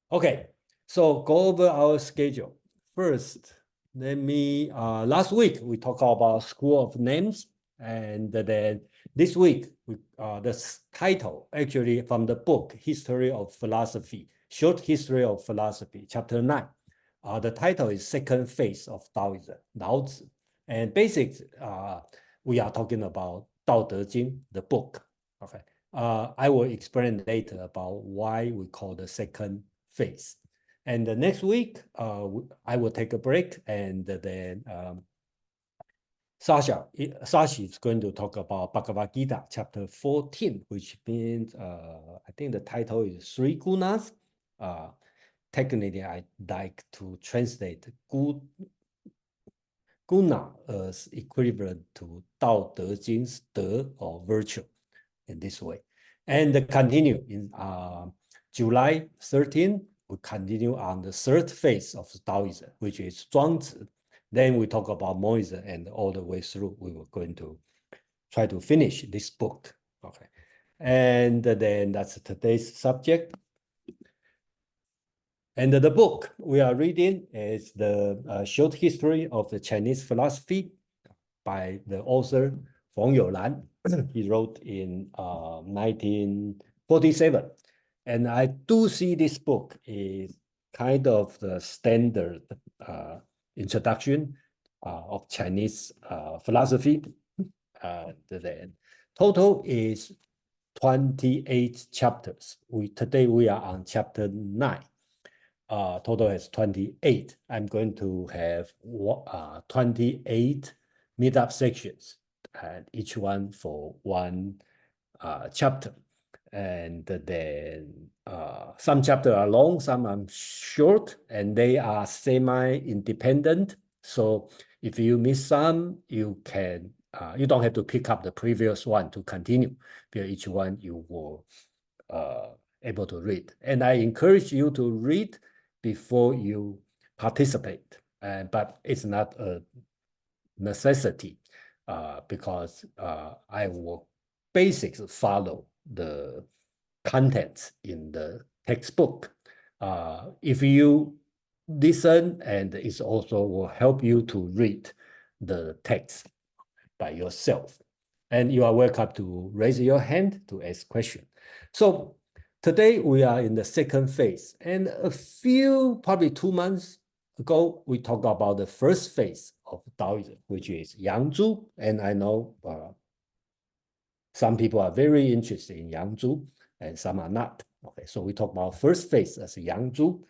Okay, so go over our schedule. First, last week we talked about School of Names, and then this week, the title actually from the book, History of Philosophy, Short History of Philosophy, Chapter 9. The title is Second Phase of Taoism, Lao Zi. And basics, we are talking about Tao Te Ching, the book. Okay, I will explain later about why we call the second phase. And the next week, I will take a break, and then Sasha is going to talk about Bhagavad Gita, chapter 14, which means, I think the title is Three Gunas. Technically, I'd like to translate Guna as equivalent to Tao Te Jing's De or virtue in this way. And continue in July 13, we continue on the third phase of Taoism, which is Zhuangzi. Then we talk about Moism, and all the way through, we were going to try to finish this book. Okay. And then that's today's subject. And the book we are reading is the Short History of the Chinese Philosophy by the author Feng Youlan. He wrote in 1947. And I do see this book is kind of the standard introduction of Chinese philosophy. The total is 28 chapters. Today we are on chapter 9. Total is 28. I'm going to have 28 meetup sections, and each one for one chapter. And then some chapters are long, some are short, and they are semi-independent. So if you miss some, you can you don't have to pick up the previous one to continue, because each one you will able to read. And I encourage you to read before you participate, but it's not a necessity because I will basically follow the contents in the textbook. If you listen, and it also will help you to read the text by yourself. And you are welcome to raise your hand to ask questions. So today we are in the second phase, and probably 2 months ago, we talked about the first phase of Taoism, which is Yangzhu. And I know some people are very interested in Yangzhu, and some are not. Okay, so we talk about first phase as Yangzhu,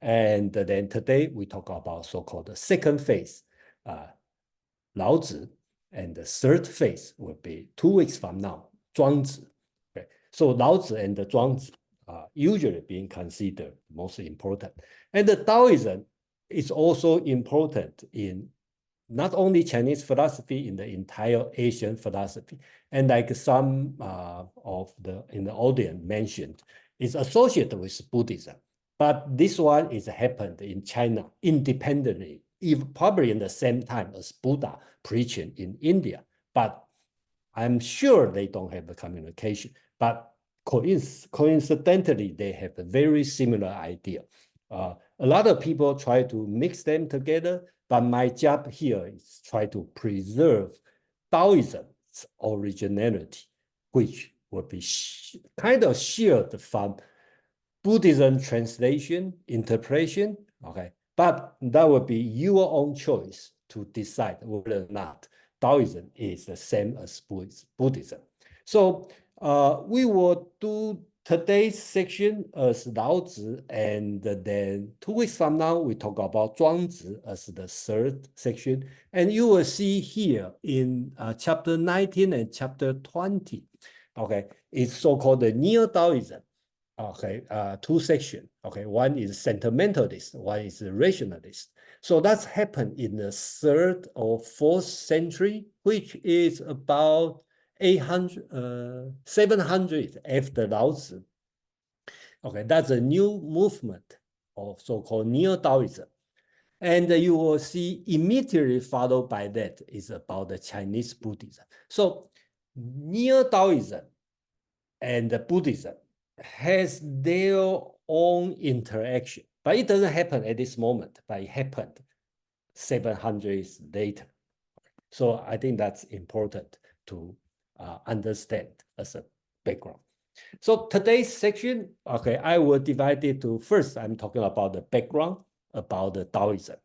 and then today we talk about so-called the second phase, Lao Zi, and the third phase will be 2 weeks from now, Zhuangzi. Okay, so Lao Zi and the Zhuangzi are usually being considered most important, and the Taoism is also important in not only Chinese philosophy, in the entire Asian philosophy. And like some in the audience mentioned, is associated with Buddhism. But this one is happened in China independently, even probably in the same time as Buddha preaching in India. But I'm sure they don't have the communication. But coincidentally, they have a very similar idea. A lot of people try to mix them together, but my job here is try to preserve Taoism's originality, which will be kind of shared from Buddhism translation, interpretation, okay? But that would be your own choice to decide whether or not Taoism is the same as Buddhism. So we will do today's section as Lao Zi, and then 2 weeks from now, we talk about Zhuangzi as the third section. And you will see here in chapter 19 and chapter 20, okay, it's so-called the Neo-Taoism. Okay, 2 sections. Okay, one is sentimentalist, one is rationalist. So that's happened in the 3rd or 4th century, which is about 700 after Lao Tzu. Okay, that's a new movement of so-called Neo-Taoism. And you will see immediately followed by that is about the Chinese Buddhism. So Neo-Taoism and the Buddhism has their own interaction. But it doesn't happen at this moment, but it happened 700 years later. So I think that's important to understand as a background. So today's section, okay, I will divide it to first, I'm talking about the background, about the Taoism.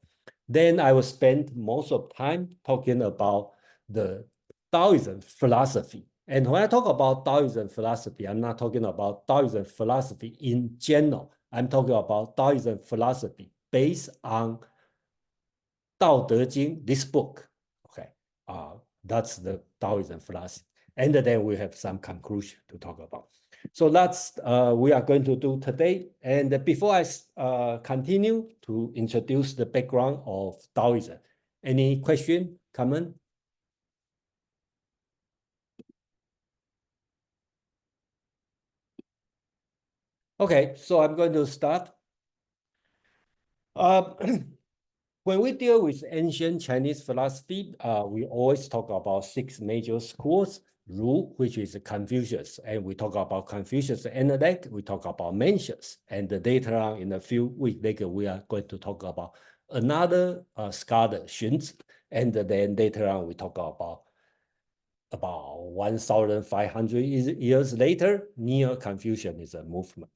Then I will spend most of time talking about the Taoism philosophy. And when I talk about Taoism philosophy, I'm not talking about Taoism philosophy in general. I'm talking about Taoism philosophy based on Tao Te Ching, this book. Okay, that's the Taoism philosophy. And then we have some conclusion to talk about. So that's we are going to do today. And before I continue to introduce the background of Taoism, any question, comment? Okay, so I'm going to start. When we deal with ancient Chinese philosophy, we always talk about 6 major schools. Ru, which is Confucius, and we talk about Confucius intellect, we talk about Mencius, and later on in a few weeks later, we are going to talk about another scholar, Xunzi, and then later on we talk about 1,500 years later, Neo-Confucianism movement.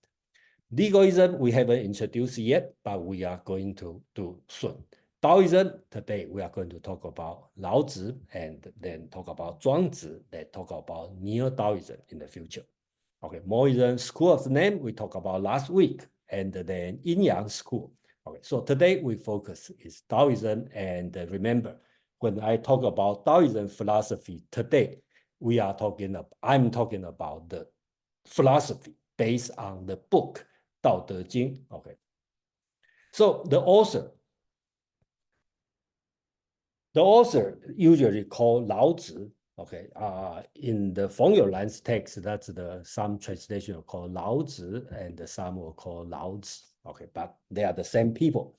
Legalism, we haven't introduced yet, but we are going to do soon. Taoism, today we are going to talk about Lao Zi and then talk about Zhuangzi, then talk about Neo-Taoism in the future. Okay, Moism School of the Name, we talked about last week, and then Yin Yang School. Okay, so today we focus is Taoism, and remember, when I talk about Taoism philosophy today, I'm talking about the philosophy based on the book Tao Te Ching. Okay, so the author usually called Lao Zi. Okay, in the Feng Youlan's text, that's some translation will call Lao Zi and some will call Lao Zi. Okay, but they are the same people.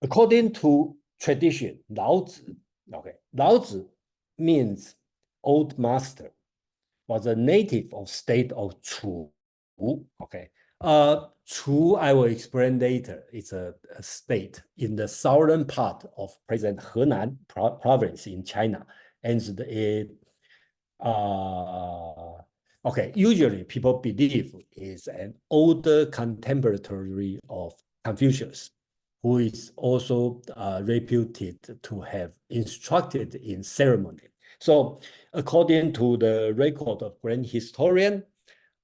According to tradition, Lao Zi, okay, Lao Zi means old master, was a native of state of Chu. Okay, Chu, I will explain later. It's a state in the southern part of present Henan province in China. And it, okay, usually people believe is an older contemporary of Confucius, who is also reputed to have instructed in ceremony. So according to the record of grand historian,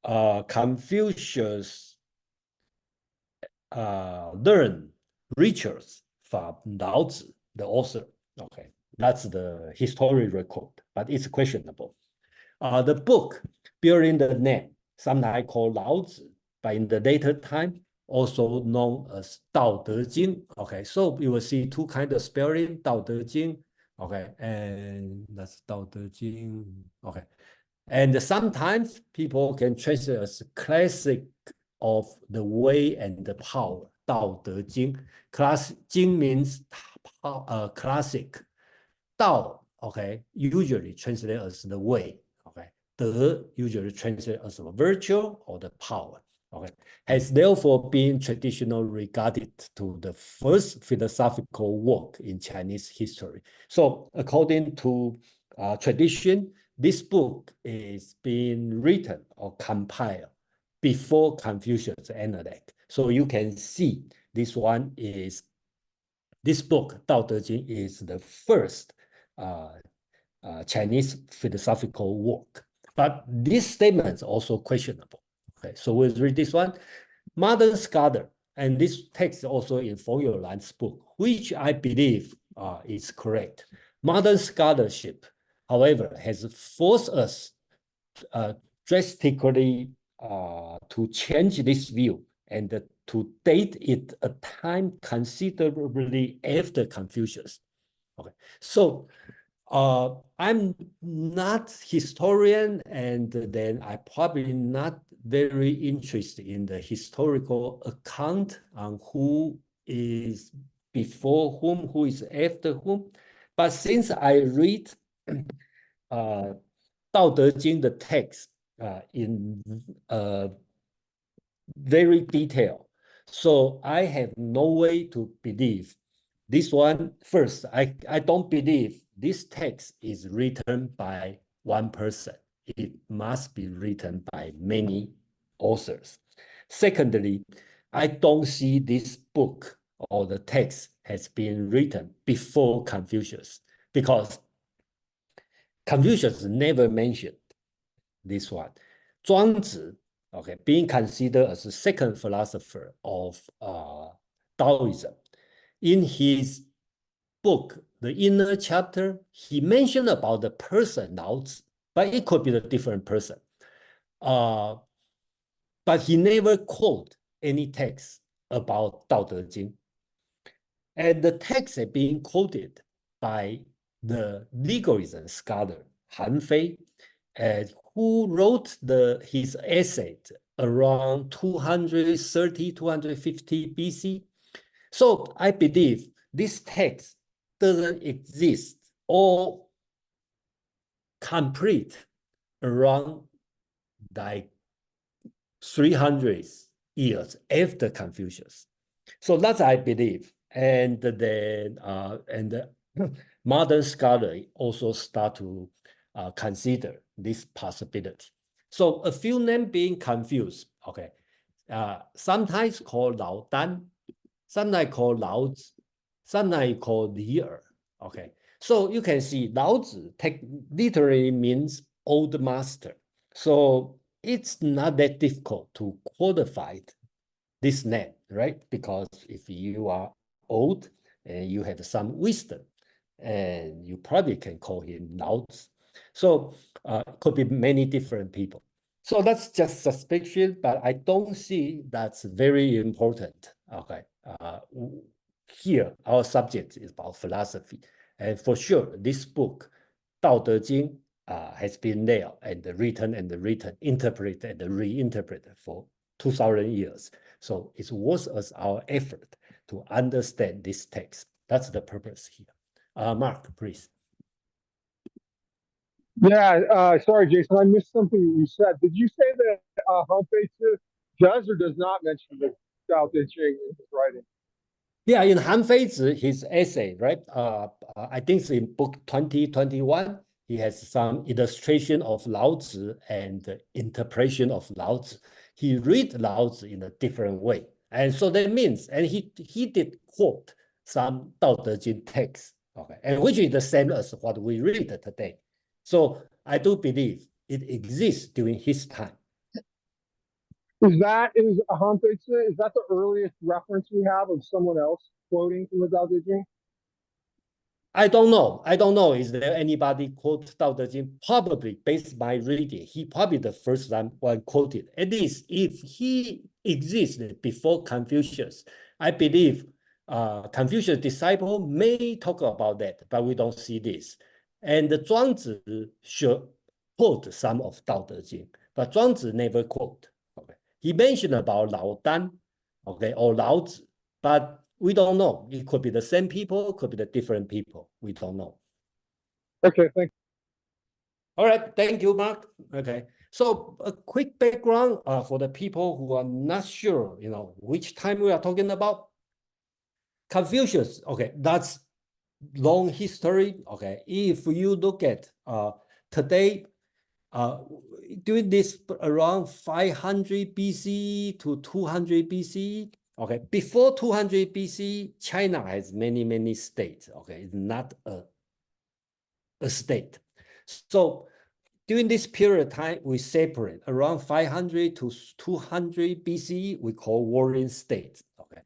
Confucius learned rituals from Lao Tzu, the author. Okay, that's the history record, but it's questionable. The book bearing the name, sometimes called Lao Tzu, but in the later time, also known as Tao Te Ching. Okay, so you will see 2 kinds of spelling, Tao Te Ching. Okay, and that's Tao Te Ching. Okay, and sometimes people can translate as classic of the way and the power, Tao Te Ching. Jing means classic. Tao, okay, usually translated as the way. Okay, De usually translated as a virtue or the power. Okay, has therefore been traditionally regarded to the first philosophical work in Chinese history. So according to tradition, this book is being written or compiled before Confucius' intellect. So you can see this book, Tao Te Ching, is the first Chinese philosophical work. But this statement is also questionable. Okay, so we'll read this one. Modern scholar, and this text also in Feng Youlan's book, which I believe is correct. Modern scholarship, however, has forced us drastically to change this view and to date it a time considerably after Confucius. Okay, so I'm not historian, and then I probably not very interested in the historical account on who is before whom, who is after whom. But since I read Tao Te Ching, the text in very detailed. So I have no way to believe this one. First, I don't believe this text is written by one person. It must be written by many authors. Secondly, I don't see this book or the text has been written before Confucius, because Confucius never mentioned this one. Zhuangzi, okay, being considered as the second philosopher of Taoism, in his book, the inner chapter, he mentioned about the person Lao Zi, but it could be a different person. But he never quote any text about Tao Te Ching. And the text is being quoted by the legalism scholar Han Fei, who wrote his essay around 230, 250 BC. So I believe this text doesn't exist or complete around like 300 years after Confucius. So that's I believe. And then modern scholars also start to consider this possibility. So a few names being confused. Okay, sometimes called Lao Dan, sometimes called Lao Zi, sometimes called Li Er. Okay, so you can see Lao Zi literally means old master. So it's not that difficult to qualify this name, right? Because if you are old and you have some wisdom, and you probably can call him Lao Tzu. So could be many different people. So that's just suspicion, but I don't see that's very important. Okay, here our subject is about philosophy, and for sure this book, Tao Te Ching, has been there and written, interpreted and reinterpreted for 2,000 years. So it's worth us our effort to understand this text. That's the purpose here. Mark, please. Yeah, sorry, Jason, I missed something you said. Did you say that Han Fei does or does not mention the Tao Te Ching in his writing? Yeah, in Han Feizi, his essay, right? I think it's in book 2021. He has some illustration of Lao Tzu and interpretation of Lao Tzu. He read Lao Tzu in a different way. And so that means, and he did quote some Tao Te Ching text, okay, and which is the same as what we read today. So I do believe it exists during his time. Is Han Fei is that the earliest reference we have of someone else quoting from the Tao Te Ching? I don't know. I don't know. Is there anybody quote Tao Te Ching? Probably, based on my reading, he probably the first one quoted. At least if he existed before Confucius, I believe Confucius' disciple may talk about that, but we don't see this. And Zhuangzi should quote some of Tao Te Ching, but Zhuangzi never quote. Okay. He mentioned about Lao Dan, okay, or Lao Zi, but we don't know. It could be the same people, could be the different people. We don't know. Okay, thank you. All right, thank you, Mark. Okay, so a quick background for the people who are not sure, which time we are talking about. Confucius, okay, that's long history. Okay, if you look at today, during this around 500 BC to 200 BC. Okay, before 200 BC, China has many states. Okay, it's not a state. So during this period of time, we separate around 500 to 200 BC, we call warring states. Okay,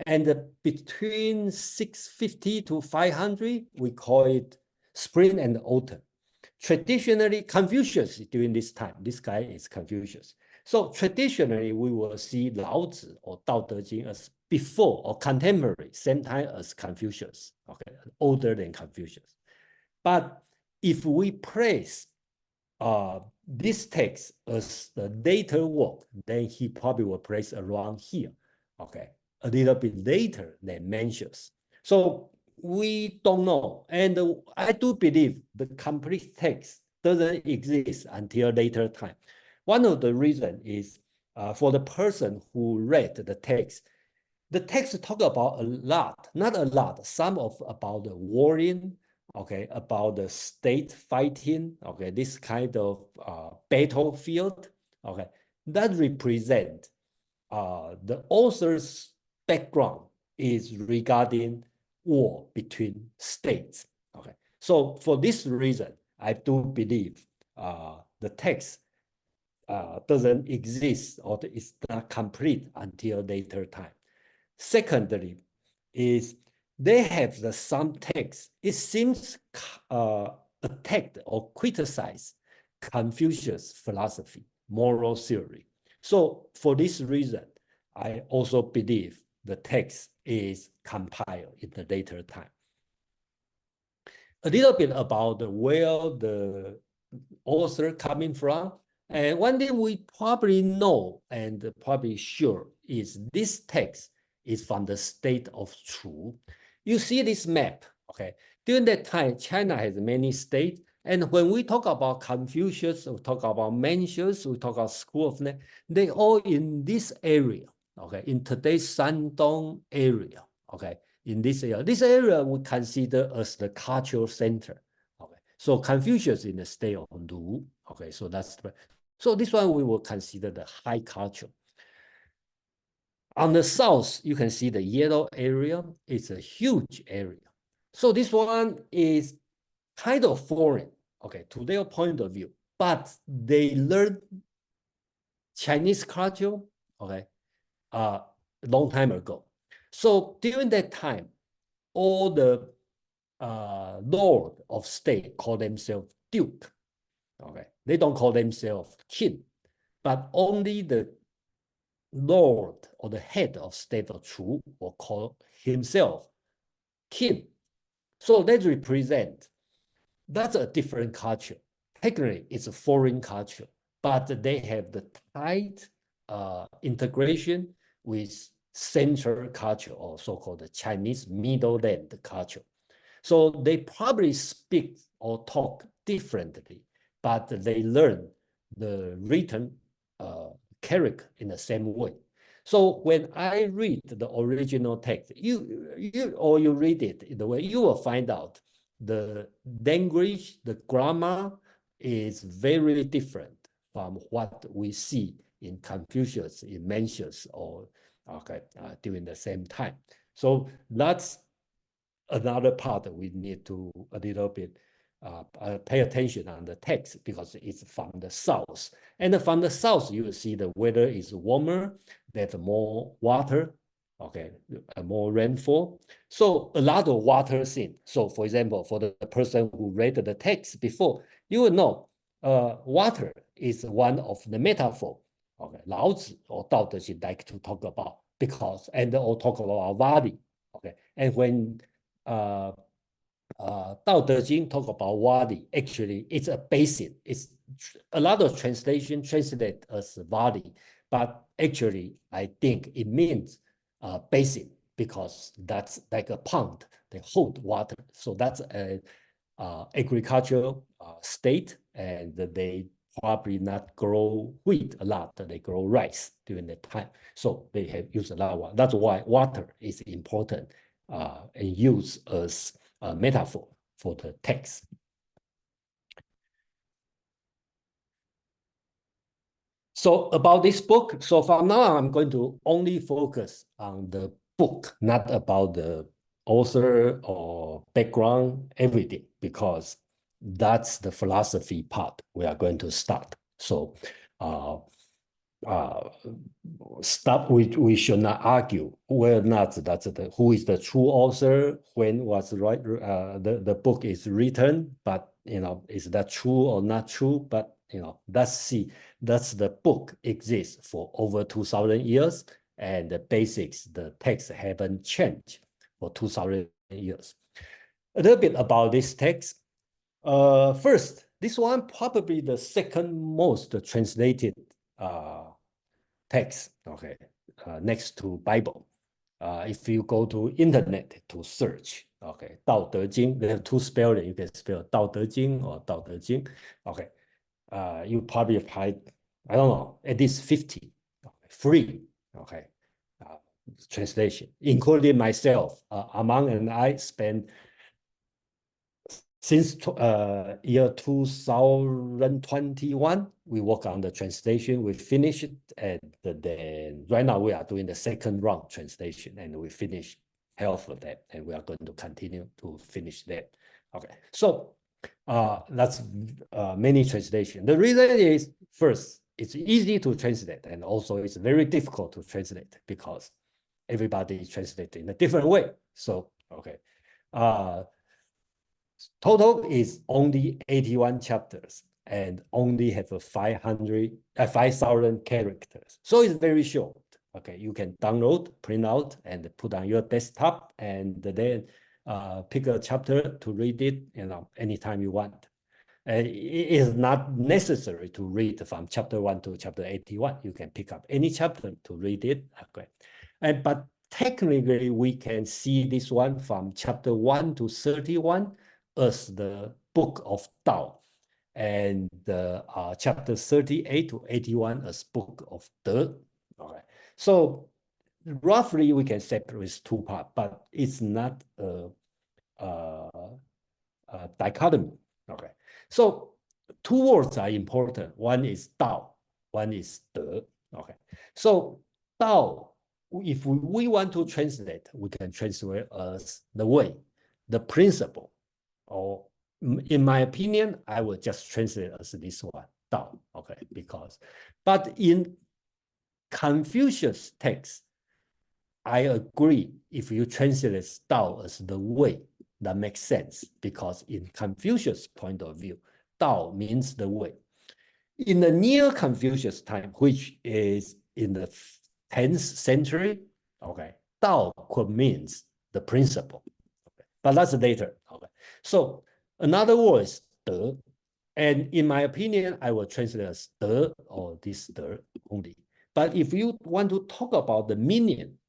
and between 650 to 500, we call it spring and autumn. Traditionally, Confucius during this time, this guy is Confucius. So traditionally, we will see Lao Tzu or Tao Te Ching as before or contemporary, same time as Confucius, okay, older than Confucius. But if we place this text as the later work, then he probably will place around here, okay, a little bit later than Mencius. So we don't know. And I do believe the complete text doesn't exist until later time. One of the reasons is for the person who read the text talk about a lot, not a lot, some of about the warring, okay, about the state fighting, okay, this kind of battlefield, okay, that represent the author's background is regarding war between states, okay. So for this reason, I do believe the text doesn't exist or is not complete until later time. Secondly, is they have some text. It seems attacked or criticized Confucius philosophy, moral theory. So for this reason, I also believe the text is compiled in the later time. A little bit about where the author coming from. And one thing we probably know and probably sure is this text is from the state of Chu. You see this map, okay? During that time, China has many states. And when we talk about Confucius, we talk about Mencius, we talk about School of Net, they all in this area, okay? In today's Shandong area, okay? In this area we consider as the cultural center. Okay, so Confucius in the state of Lu. Okay, so so this one we will consider the high culture. On the south, you can see the yellow area. It's a huge area. So this one is kind of foreign, okay, to their point of view, but they learned Chinese culture, okay, a long time ago. So during that time, all the lord of state call themselves duke. Okay, they don't call themselves king, but only the lord or the head of state of Chu will call himself king. So that represent that's a different culture. Technically, it's a foreign culture, but they have the tight integration with central culture, or so-called the Chinese middle land culture. So they probably speak or talk differently, but they learn the written character in the same way. So when I read the original text, you read it in the way, you will find out the language, the grammar is very different from what we see in Confucius, in Mencius, or okay, during the same time. So that's another part that we need to a little bit pay attention on the text, because it's from the south. And from the south, you will see the weather is warmer, there's more water, okay, more rainfall. So a lot of water thing. So for example, for the person who read the text before, you will know water is one of the metaphor. Okay, Lao Zi or Tao Te Ching like to talk about, because, and or talk about our body. Okay, and when Tao Te Ching talk about wadi. Actually, it's a basin. It's a lot of translation translate as body, but actually, I think it means basin, because that's like a pond. They hold water. So that's a agricultural state, and they probably not grow wheat a lot. They grow rice during that time. So they have used a lot of water. That's why water is important and used as a metaphor for the text. So about this book, so from now I'm going to only focus on the book, not about the author or background, everything, because that's the philosophy part we are going to start. So we should not argue whether or not that's who is the true author, when was right the book is written, but is that true or not true? But let's see, that's the book exists for over 2,000 years, and the basics, the text haven't changed for 2,000 years. A little bit about this text. First, this one probably the second most translated text, okay, next to Bible. If you go to internet to search, okay, 道德经, they have two spelling. You can spell 道德经 or 道德经. Okay, you probably find, I don't know, at least 50 free, translation, including myself. Among and I spent since year 2021, we work on the translation. We finished it, and then right now we are doing the second round translation, and we finished half of that, and we are going to continue to finish that. Okay, so that's many translation. The reason is, first, it's easy to translate, and also it's very difficult to translate because everybody translates in a different way. So, okay. Total is only 81 chapters and only have 5,000 characters. So it's very short. Okay, you can download, print out, and put on your desktop, and then pick a chapter to read it, anytime you want. And it is not necessary to read from chapter 1 to chapter 81. You can pick up any chapter to read it. Okay, but technically we can see this one from chapter 1 to 31 as the book of Tao, and chapter 38 to 81 as book of De. All right. So roughly we can separate two parts, but it's not a dichotomy. Okay. So two words are important. One is Tao, one is De. Okay. So Tao, if we want to translate, we can translate as the way, the principle. Or in my opinion, I will just translate as this one, Tao, okay, but in Confucius text, I agree, if you translate Tao as the way, that makes sense, because in Confucius' point of view, Tao means the way. In the near Confucius time, which is in the 10th century, okay, Tao could means the principle. But that's later. Okay. So another word is De. And in my opinion, I will translate as De or this De only. But if you want to talk about the meaning,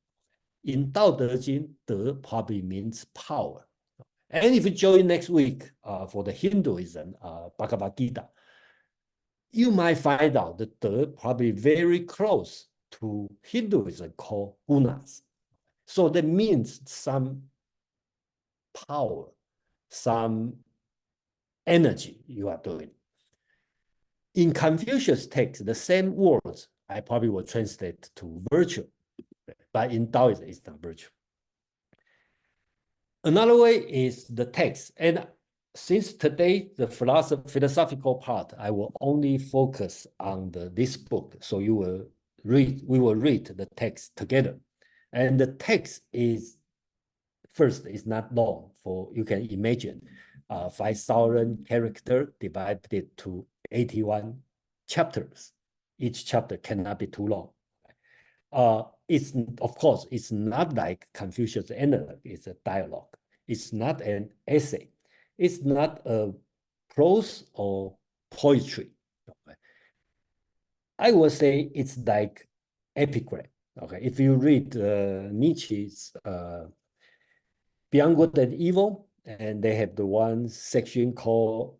in Tao Te Ching, De probably means power. And if you join next week for the Hinduism, Bhagavad Gita, you might find out that De probably very close to Hinduism called gunas. So that means some power, some energy you are doing. In Confucius text, the same words I probably will translate to virtue, but in Taoism it's not virtue. Another way is the text, and since today the philosophical part, I will only focus on this book. So we will read the text together, and the text is first is not long. For you can imagine 5,000 characters divided to 81 chapters. Each chapter cannot be too long. It's, of course, it's not like Confucius analog. It's a dialogue. It's not an essay. It's not a prose or poetry. Okay. I would say it's like epigram. Okay, if you read Nietzsche's Beyond Good and Evil, and they have the one section called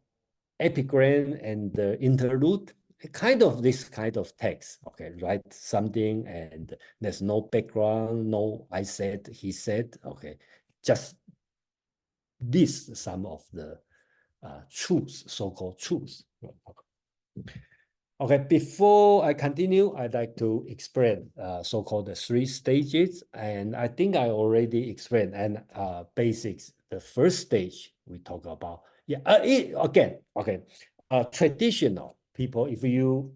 epigram and the interlude, kind of this kind of text. Okay, write something and there's no background, no I said, he said. Okay, just this some of the truths, so-called truths. Okay, before I continue, I'd like to explain so-called the 3 stages, and I think I already explained and basics. The first stage we talk about, traditional people. If you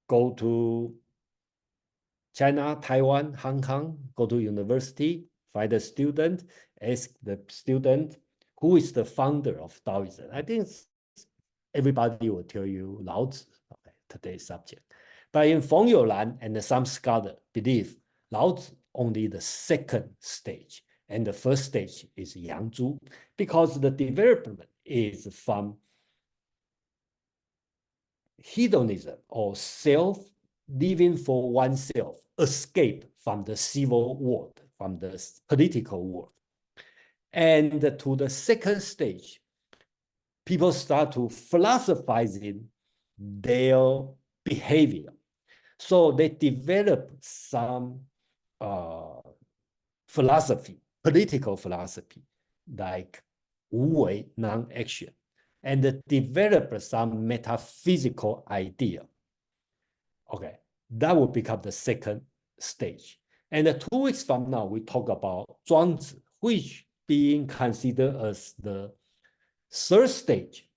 go to China, Taiwan, Hong Kong, go to university, find a student, ask the student who is the founder of Taoism. I think everybody will tell you Lao Tzu. Today's subject. But in Feng Youlan and some scholars believe Lao Tzu only the second stage, and the first stage is Yang Zhu, because the development is from hedonism or self, living for oneself, escape from the civil world, from the political world. And to the second stage, people start to philosophize in their behavior. So they developed some philosophy, political philosophy, like 无为 non-action, and develop some metaphysical idea. Okay, that will become the second stage. And 2 weeks from now, we talk about 庄子, which being considered as the third stage,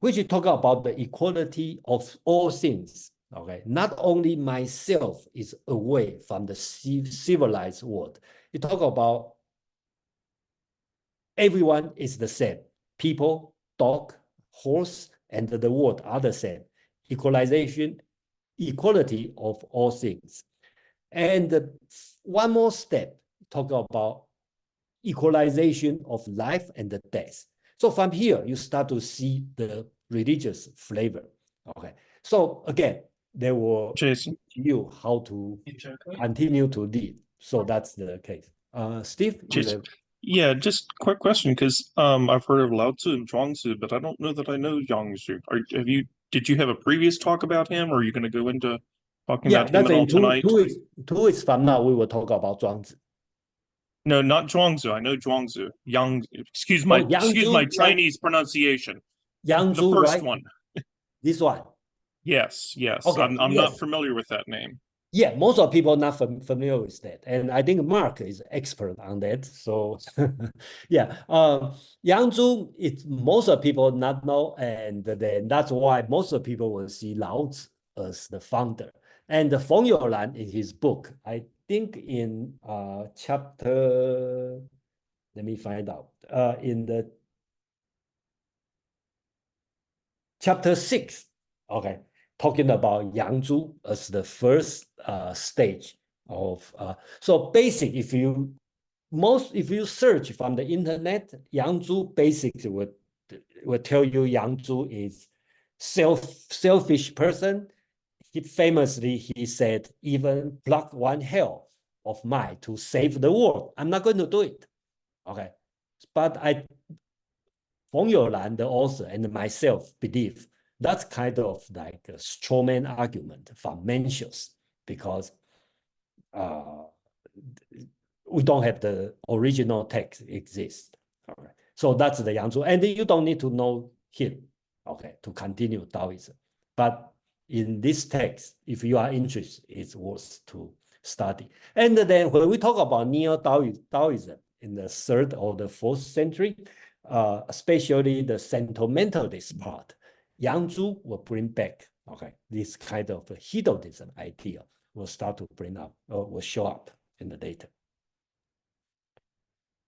which talk about the equality of all things. Okay, not only myself is away from the civilized world. You talk about everyone is the same. People, dog, horse, and the world are the same. Equalization, equality of all things. And one more step, talk about equalization of life and the death. So from here, you start to see the religious flavor. Okay. So again, they will teach you how to continue to live. So that's the case. Steve, Jason, yeah, just quick question, because I've heard of Lao Tzu and Zhuangzi, but I don't know that I know Zhuangzi. Did you have a previous talk about him, or are you going to go into talking about him at all tonight? 2 weeks from now, we will talk about Zhuangzi. No, not Zhuangzi. I know Zhuangzi. Excuse my Chinese pronunciation. Yang the Zhu, first right? one. This one. Yes. Okay, I'm yes. not familiar with that name. Yeah, most of people not familiar with that, and I think Mark is expert on that. So, yeah, Yang Zhu, most of people not know, and then that's why most of people will see Lao Tzu as the founder. And the Feng Youlan in his book, I think in chapter, let me find out, in the chapter 6, okay, talking about Yang Zhu as the first stage of so basic. If you search from the internet, Yang Zhu basically would tell you Yang Zhu is selfish person. He said, even pluck one hair of mine to save the world, I'm not going to do it. Okay, but Feng Youlan, the author, and myself believe that's kind of like a strawman argument from Mencius, because we don't have the original text exist. Okay. So that's the Yang Zhu, and you don't need to know him, okay, to continue Taoism. But in this text, if you are interested, it's worth to study. And then when we talk about Neo-Taoism in the 3rd or the 4th century, especially the sentimentalist part, Yang Zhu will bring back, okay, this kind of hedonism idea will start to bring up, or will show up in the data.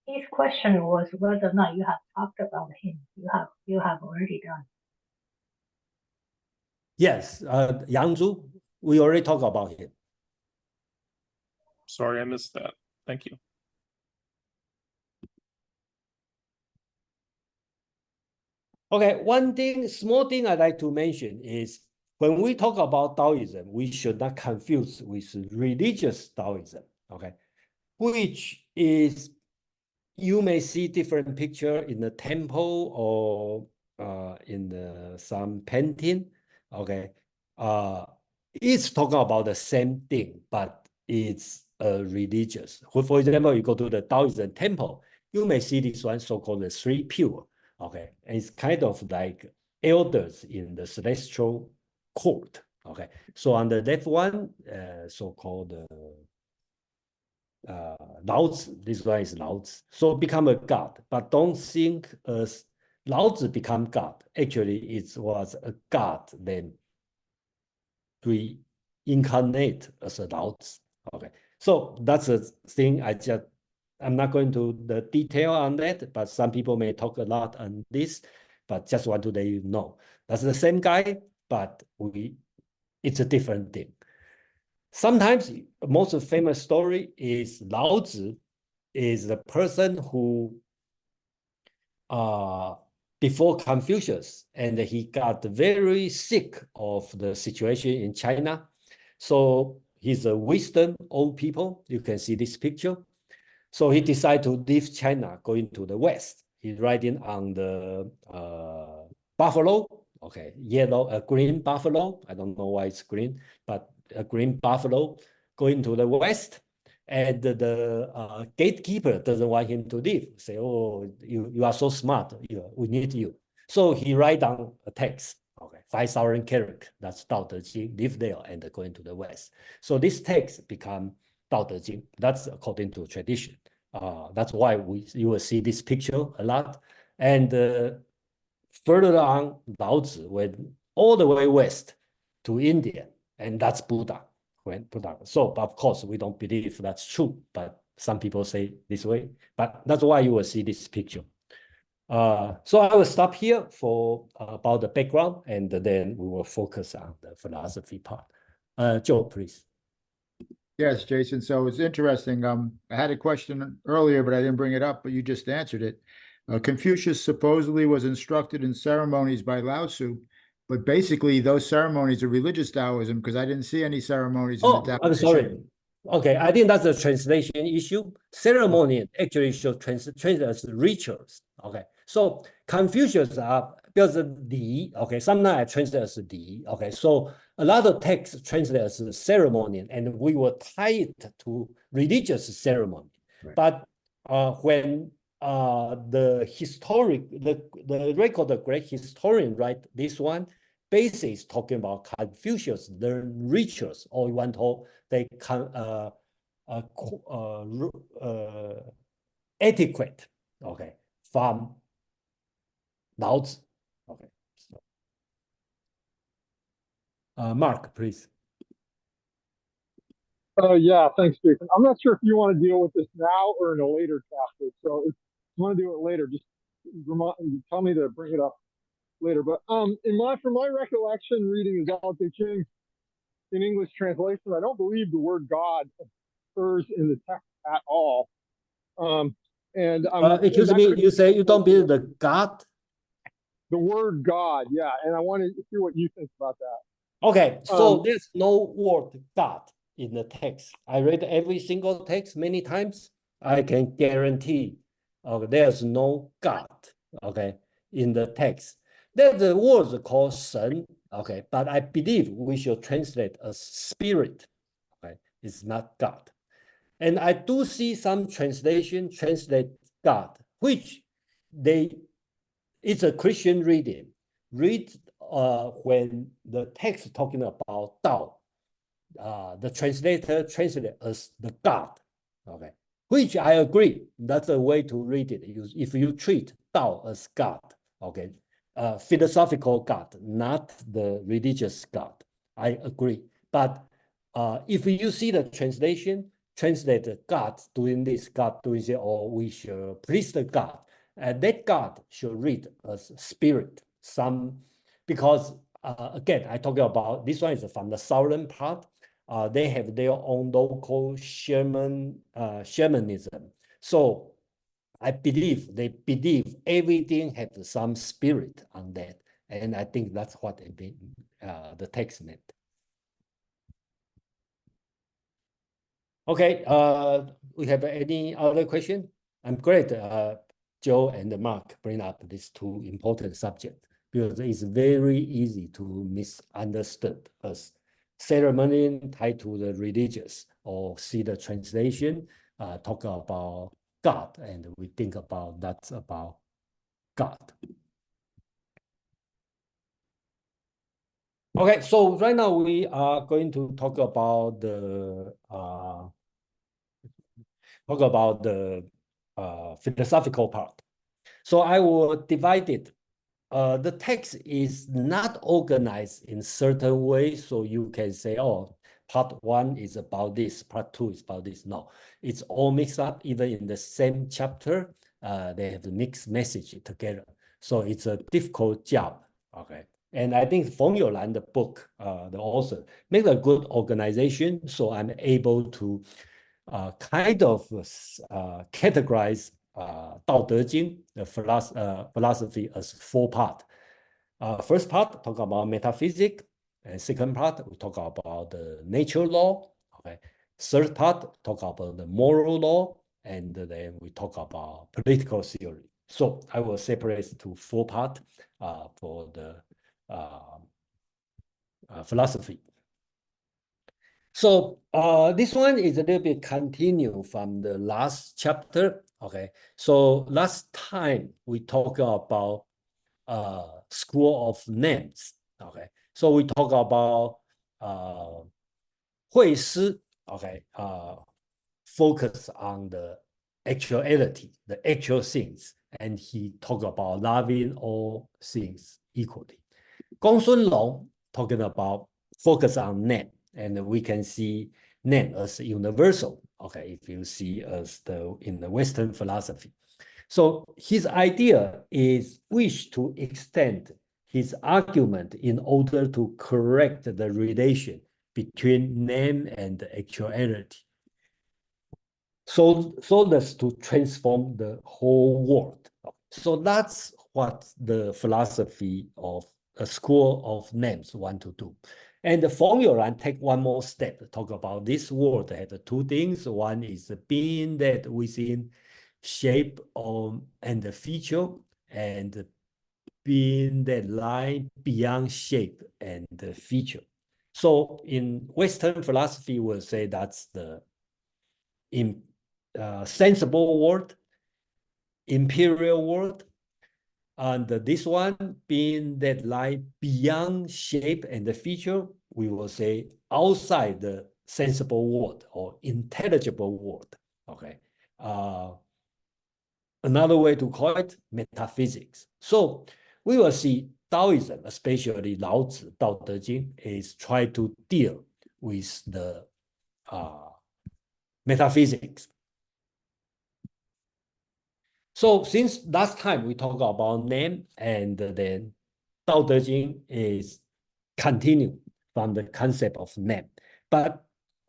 His question was whether or not you have talked about him. You have already done. Yes, Yang Zhu, we already talked about him. Sorry, I missed that. Thank you. Okay, one thing, small thing I'd like to mention is when we talk about Taoism, we should not confuse with religious Taoism, okay? Which is, you may see different picture in the temple or in some painting, okay? It's talking about the same thing, but it's religious. For example, you go to the Taoism temple, you may see this one so-called the 3 pure. Okay, and it's kind of like elders in the celestial court. Okay, so on the left one, so-called Lao Zi, this one is Lao Zi. So become a god, but don't think as Lao Zi become god. Actually, it was a god then reincarnate as a Lao Zi. Okay, so that's a thing I'm not going to the detail on that, but some people may talk a lot on this, but just want to let you know. That's the same guy, but it's a different thing. Sometimes the most famous story is Lao Zi is the person who, before Confucius, and he got very sick of the situation in China. So he's a wisdom old people. You can see this picture. So he decided to leave China, going to the West. He's riding on the buffalo, okay, green buffalo. I don't know why it's green, but a green buffalo going to the west, and the gatekeeper doesn't want him to leave. Say, oh, you are so smart, we need you. So he write down a text, okay, 5,000 characters. That's Tao Te Ching, live there and going to the west. So this text become Tao Te Ching. That's according to tradition. That's why you will see this picture a lot. And further on, Lao Zi went all the way west to India, and that's Buddha. So of course, we don't believe that's true, but some people say this way. But that's why you will see this picture. So I will stop here for about the background, and then we will focus on the philosophy part. Joe, please. Yes, Jason. So it's interesting. I had a question earlier, but I didn't bring it up, but you just answered it. Confucius supposedly was instructed in ceremonies by Lao Tzu, but basically those ceremonies are religious Taoism, because I didn't see any ceremonies in the Tao. I'm sorry. Okay, I think that's a translation issue. Ceremony actually should translate as rituals. Okay, so Confucius because the, okay, sometimes I translate as the, okay, so a lot of texts translate as ceremony, and we will tie it to religious ceremony. Right. But when the record of great historian write this one, basically is talking about Confucius learned rituals, or you want to they etiquette, okay, from Lao Tzu. Okay. So, Mark, please. Yeah, thanks, Jason. I'm not sure if you want to deal with this now or in a later chapter. So if you want to do it later, just tell me to bring it up later. But from my recollection, reading the Tao Te Ching in English translation, I don't believe the word God occurs in the text at all. Excuse me, you say you don't believe the God? The word God, yeah. And I want to hear what you think about that. Okay, so there's no word God in the text. I read every single text many times. I can guarantee there's no God, okay, in the text. There's a word called Shen, okay, but I believe we should translate as spirit, okay, it's not God. And I do see some translation translate God, which it's a Christian reading. Read when the text talking about Tao, the translator translated as the God, okay, which I agree. That's a way to read it. If you treat Tao as God, okay, philosophical God, not the religious God, I agree. But if you see the translation, translate God doing this, God doing this, or we should please the God, and that God should read as spirit. Because again, I talk about this one is from the southern part. They have their own local shamanism. So I believe they believe everything has some spirit on that, and I think that's what the text meant. Okay, we have any other question? I'm glad Joe and Mark bring up these two important subjects, because it's very easy to misunderstood as ceremony tied to the religious, or see the translation talk about God, and we think about that's about God. Okay, so right now we are going to talk about the philosophical part. So I will divide it. The text is not organized in certain ways, so you can say, oh, part one is about this, part two is about this. No, it's all mixed up. Even in the same chapter, they have to mix message together. So it's a difficult job, okay? And I think Feng Youlan, the book, the author, makes a good organization, so I'm able to kind of categorize Tao Te Ching, the philosophy, as four parts. First part, talk about metaphysics. And second part, we talk about the nature law. Okay. Third part, talk about the moral law. And then we talk about political theory. So I will separate to four parts for the philosophy. So this one is a little bit continue from the last chapter. Okay, so last time we talked about school of names. Okay, so we talk about Hui Shi. Okay, focus on the actuality, the actual things, and he talked about loving all things equally. Gong Sun Long talking about focus on name, and we can see name as universal. Okay, if you see as in the Western philosophy. So his idea is wish to extend his argument in order to correct the relation between name and actuality. So as to transform the whole world. So that's what the philosophy of a school of names want to do. And the formula take one more step, talk about this world has two things. One is the being that within shape and the feature, and being that lie beyond shape and the feature. So in Western philosophy, we'll say that's the sensible world, imperial world, and this one being that lie beyond shape and the feature, we will say outside the sensible world or intelligible world. Okay. Another way to call it metaphysics. So we will see Taoism, especially Lao Tzu, Tao Te Ching, is try to deal with the metaphysics. So since last time we talked about name, and then Tao Te Ching is continue from the concept of name. But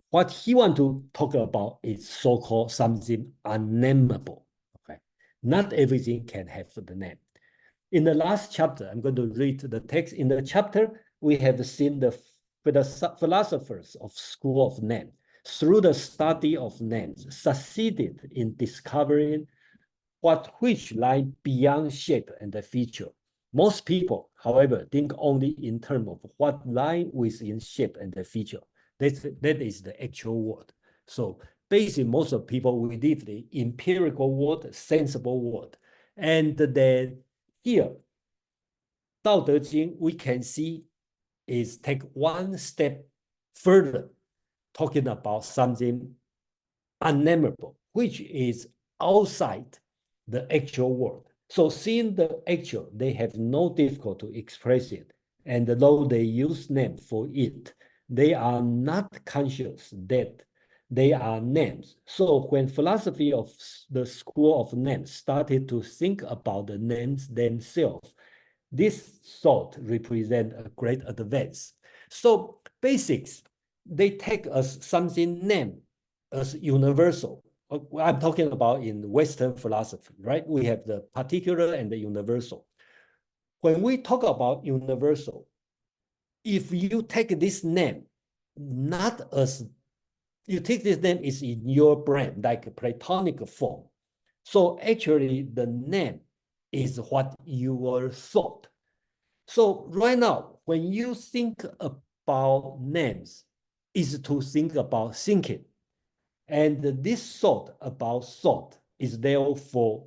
what he want to talk about is so-called something unnameable. Okay, not everything can have the name. In the last chapter, I'm going to read the text. In the chapter, we have seen the philosophers of school of name, through the study of names, succeeded in discovering which lie beyond shape and the feature. Most people, however, think only in terms of what lie within shape and the feature. That is the actual world. So basically, most of people will live the empirical world, sensible world. And then here, Tao Te Ching, we can see is take one step further, talking about something unnameable, which is outside the actual world. So seeing the actual, they have no difficulty expressing it. And though they use name for it, they are not conscious that they are names. So when philosophy of the school of names started to think about the names themselves, this thought represents a great advance. So basics, they take as something named as universal. I'm talking about in Western philosophy, right? We have the particular and the universal. When we talk about universal, if you take this name, not as, you take this name is in your brain, like a Platonic form. So actually the name is what your thought. So right now, when you think about names, is to think about thinking. And this thought about thought is therefore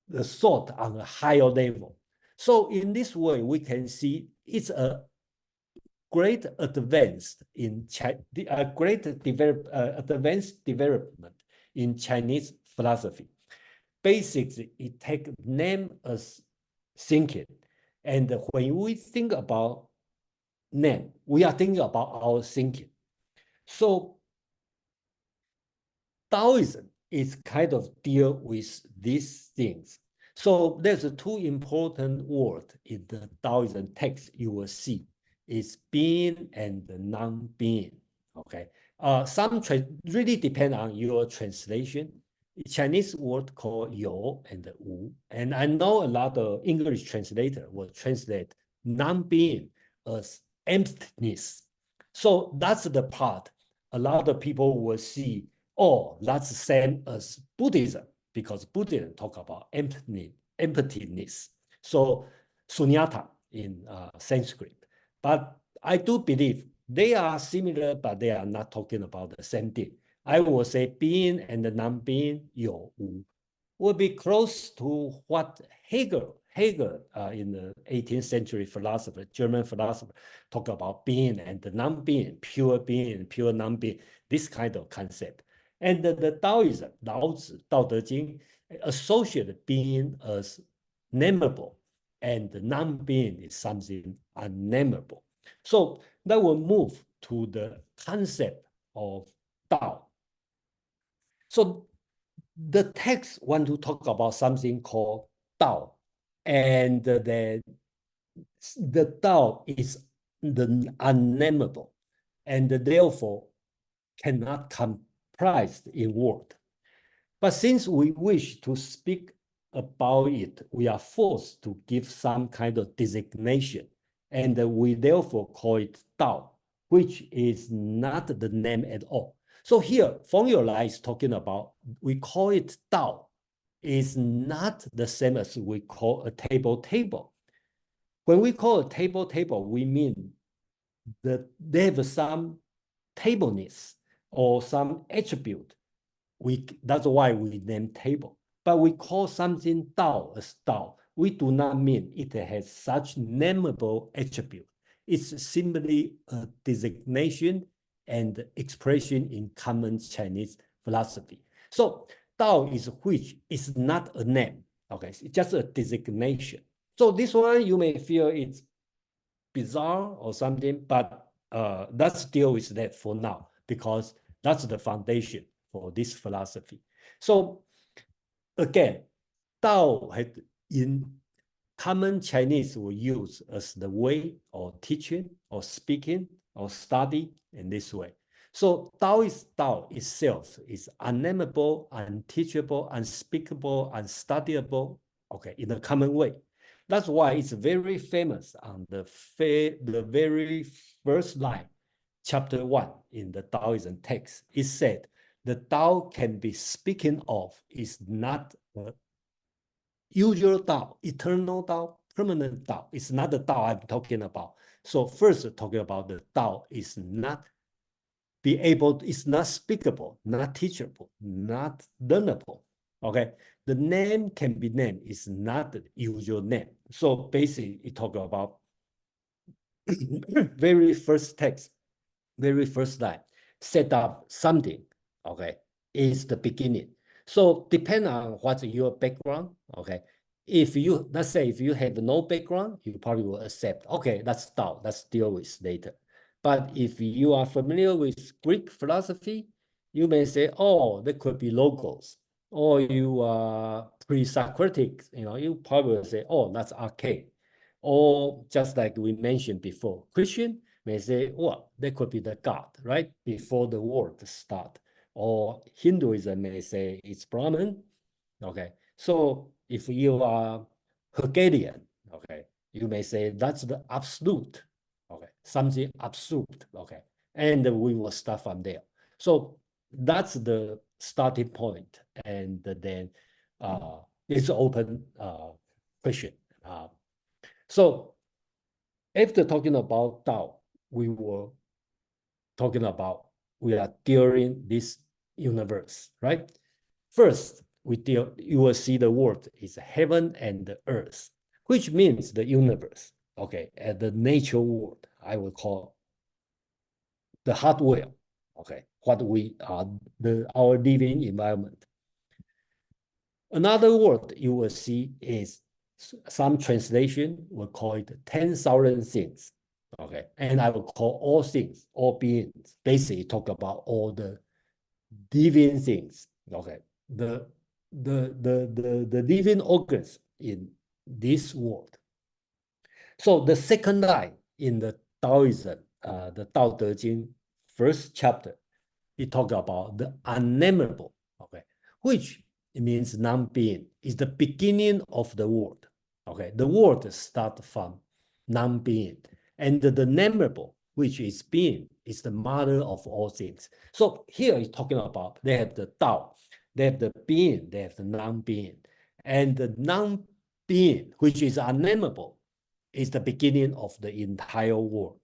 the thought on a higher level. So in this way, we can see it's a great advance in advanced development in Chinese philosophy. Basically, it takes name as thinking. And when we think about name, we are thinking about our thinking. So Taoism is kind of deal with these things. So there's two important words in the Taoism text you will see is being and non-being. Okay. Some really depend on your translation. Chinese word called you and wu. And I know a lot of English translator will translate non-being as emptiness. So that's the part a lot of people will see, oh, that's the same as Buddhism, because Buddhism talk about emptiness. So sunyata in Sanskrit. But I do believe They are similar, but they are not talking about the same thing. I will say being and the non-being, 有无, will be close to what Hegel in the 18th century philosopher, German philosopher, talk about being and the non-being, pure non-being, this kind of concept. And the Taoism, Lao Zi, Tao Te Ching, associate being as nameable and the non-being is something unnameable. So that will move to the concept of Tao. So the text want to talk about something called Tao, and the Tao is the unnameable, and therefore cannot comprise in word. But since we wish to speak about it, we are forced to give some kind of designation, and we therefore call it Tao, which is not the name at all. So here, Feng Youlai is talking about, we call it Tao, is not the same as we call a table. When we call a table, we mean that they have some tableness or some attribute. That's why we name table. But we call something Tao as Tao. We do not mean it has such nameable attribute. It's simply a designation and expression in common Chinese philosophy. So Tao is which is not a name. Okay, it's just a designation. So this one you may feel it's bizarre or something, but let's deal with that for now because that's the foundation for this philosophy. So again, Tao had in common Chinese we use as the way or teaching or speaking or study in this way. So Tao itself is unnameable, unteachable, unspeakable, unstudyable, okay, in a common way. That's why it's very famous on the very first line, chapter 1 in the Taoism text. It said, the Tao can be speaking of is not a usual Tao, eternal Tao, permanent Tao. It's not the Tao I'm talking about. So first talking about the Tao is not it's not speakable, not teachable, not learnable. Okay, the name can be named, it's not the usual name. So basically, it talk about very first text, very first line, set up something, okay, is the beginning. So depend on what's your background, okay. If you, let's say if you have no background, you probably will accept, okay, that's Tao, let's deal with later. But if you are familiar with Greek philosophy, you may say, oh, there could be logos. Or you are pre-Socratic, you probably will say, oh, that's archaic. Or just like we mentioned before, Christian may say, well, there could be the God, right? Before the world start. Or Hinduism may say it's Brahman. Okay. So if you are Hegelian, okay, you may say that's the absolute, okay, something absolute, okay, and we will start from there. So that's the starting point, and then it's open question. So after talking about Tao, we were talking about we are during this universe, right? First, you will see the word is heaven and the earth, which means the universe, okay, and the nature world, I will call the hardware, okay, what we are, our living environment. Another word you will see is some translation will call it 10,000 things, okay, and I will call all things, all beings, basically talk about all the living things, okay, the living organs in this world. So the second line in the Taoism, the Tao Te Ching, first chapter, it talks about the unnameable, okay, which means non-being, is the beginning of the world. Okay, the world starts from non-being, and the nameable, which is being, is the mother of all things. So here it's talking about they have the Tao, they have the being, they have the non-being, and the non-being, which is unnameable, is the beginning of the entire world.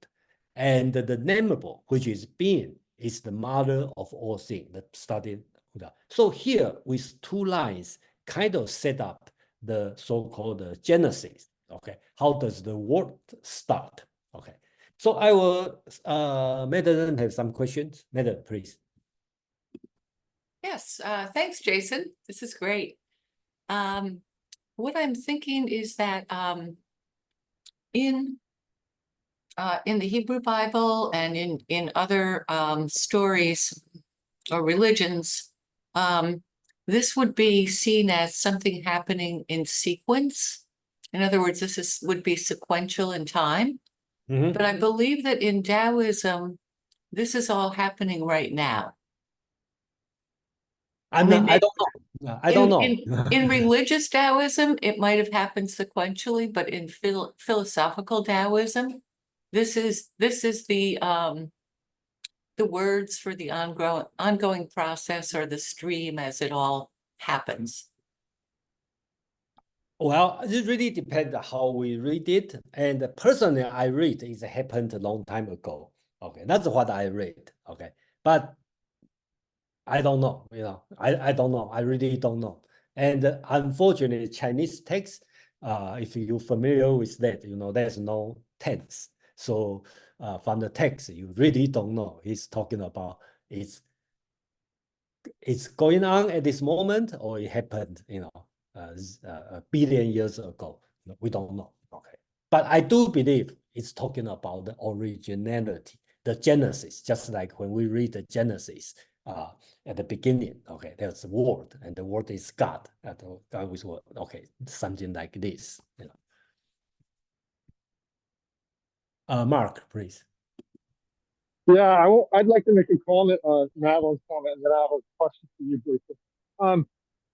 And the nameable, which is being, is the mother of all things, the study Buddha. So here, with two lines, kind of set up the so-called genesis. Okay, how does the world start? Okay, so I will, Madeline have some questions. Madeline, please. Yes, thanks, Jason. This is great. What I'm thinking is that in the Hebrew Bible and in other stories or religions, this would be seen as something happening in sequence. In other words, would be sequential in time. Mm-hmm. But I believe that in Taoism, this is all happening right now. I don't know. I don't know. In religious Taoism, it might have happened sequentially, but in philosophical Taoism, this is the words for the ongoing process, or the stream as it all happens. Well, it really depends on how we read it. And personally, I read it happened a long time ago. Okay, that's what I read. Okay, but I don't know. I don't know. I really don't know. And unfortunately, Chinese text, if you're familiar with that, there's no tense. So from the text, you really don't know. He's talking about it's going on at this moment, or it happened, a billion years ago. We don't know. Okay, but I do believe it's talking about the originality, the Genesis, just like when we read the Genesis at the beginning. Okay, there's the word, and the word is God. God is word. Okay, something like this. Mark, please. Yeah, I'd like to make a comment on Madeline's comment, and then I have a question for you, briefly.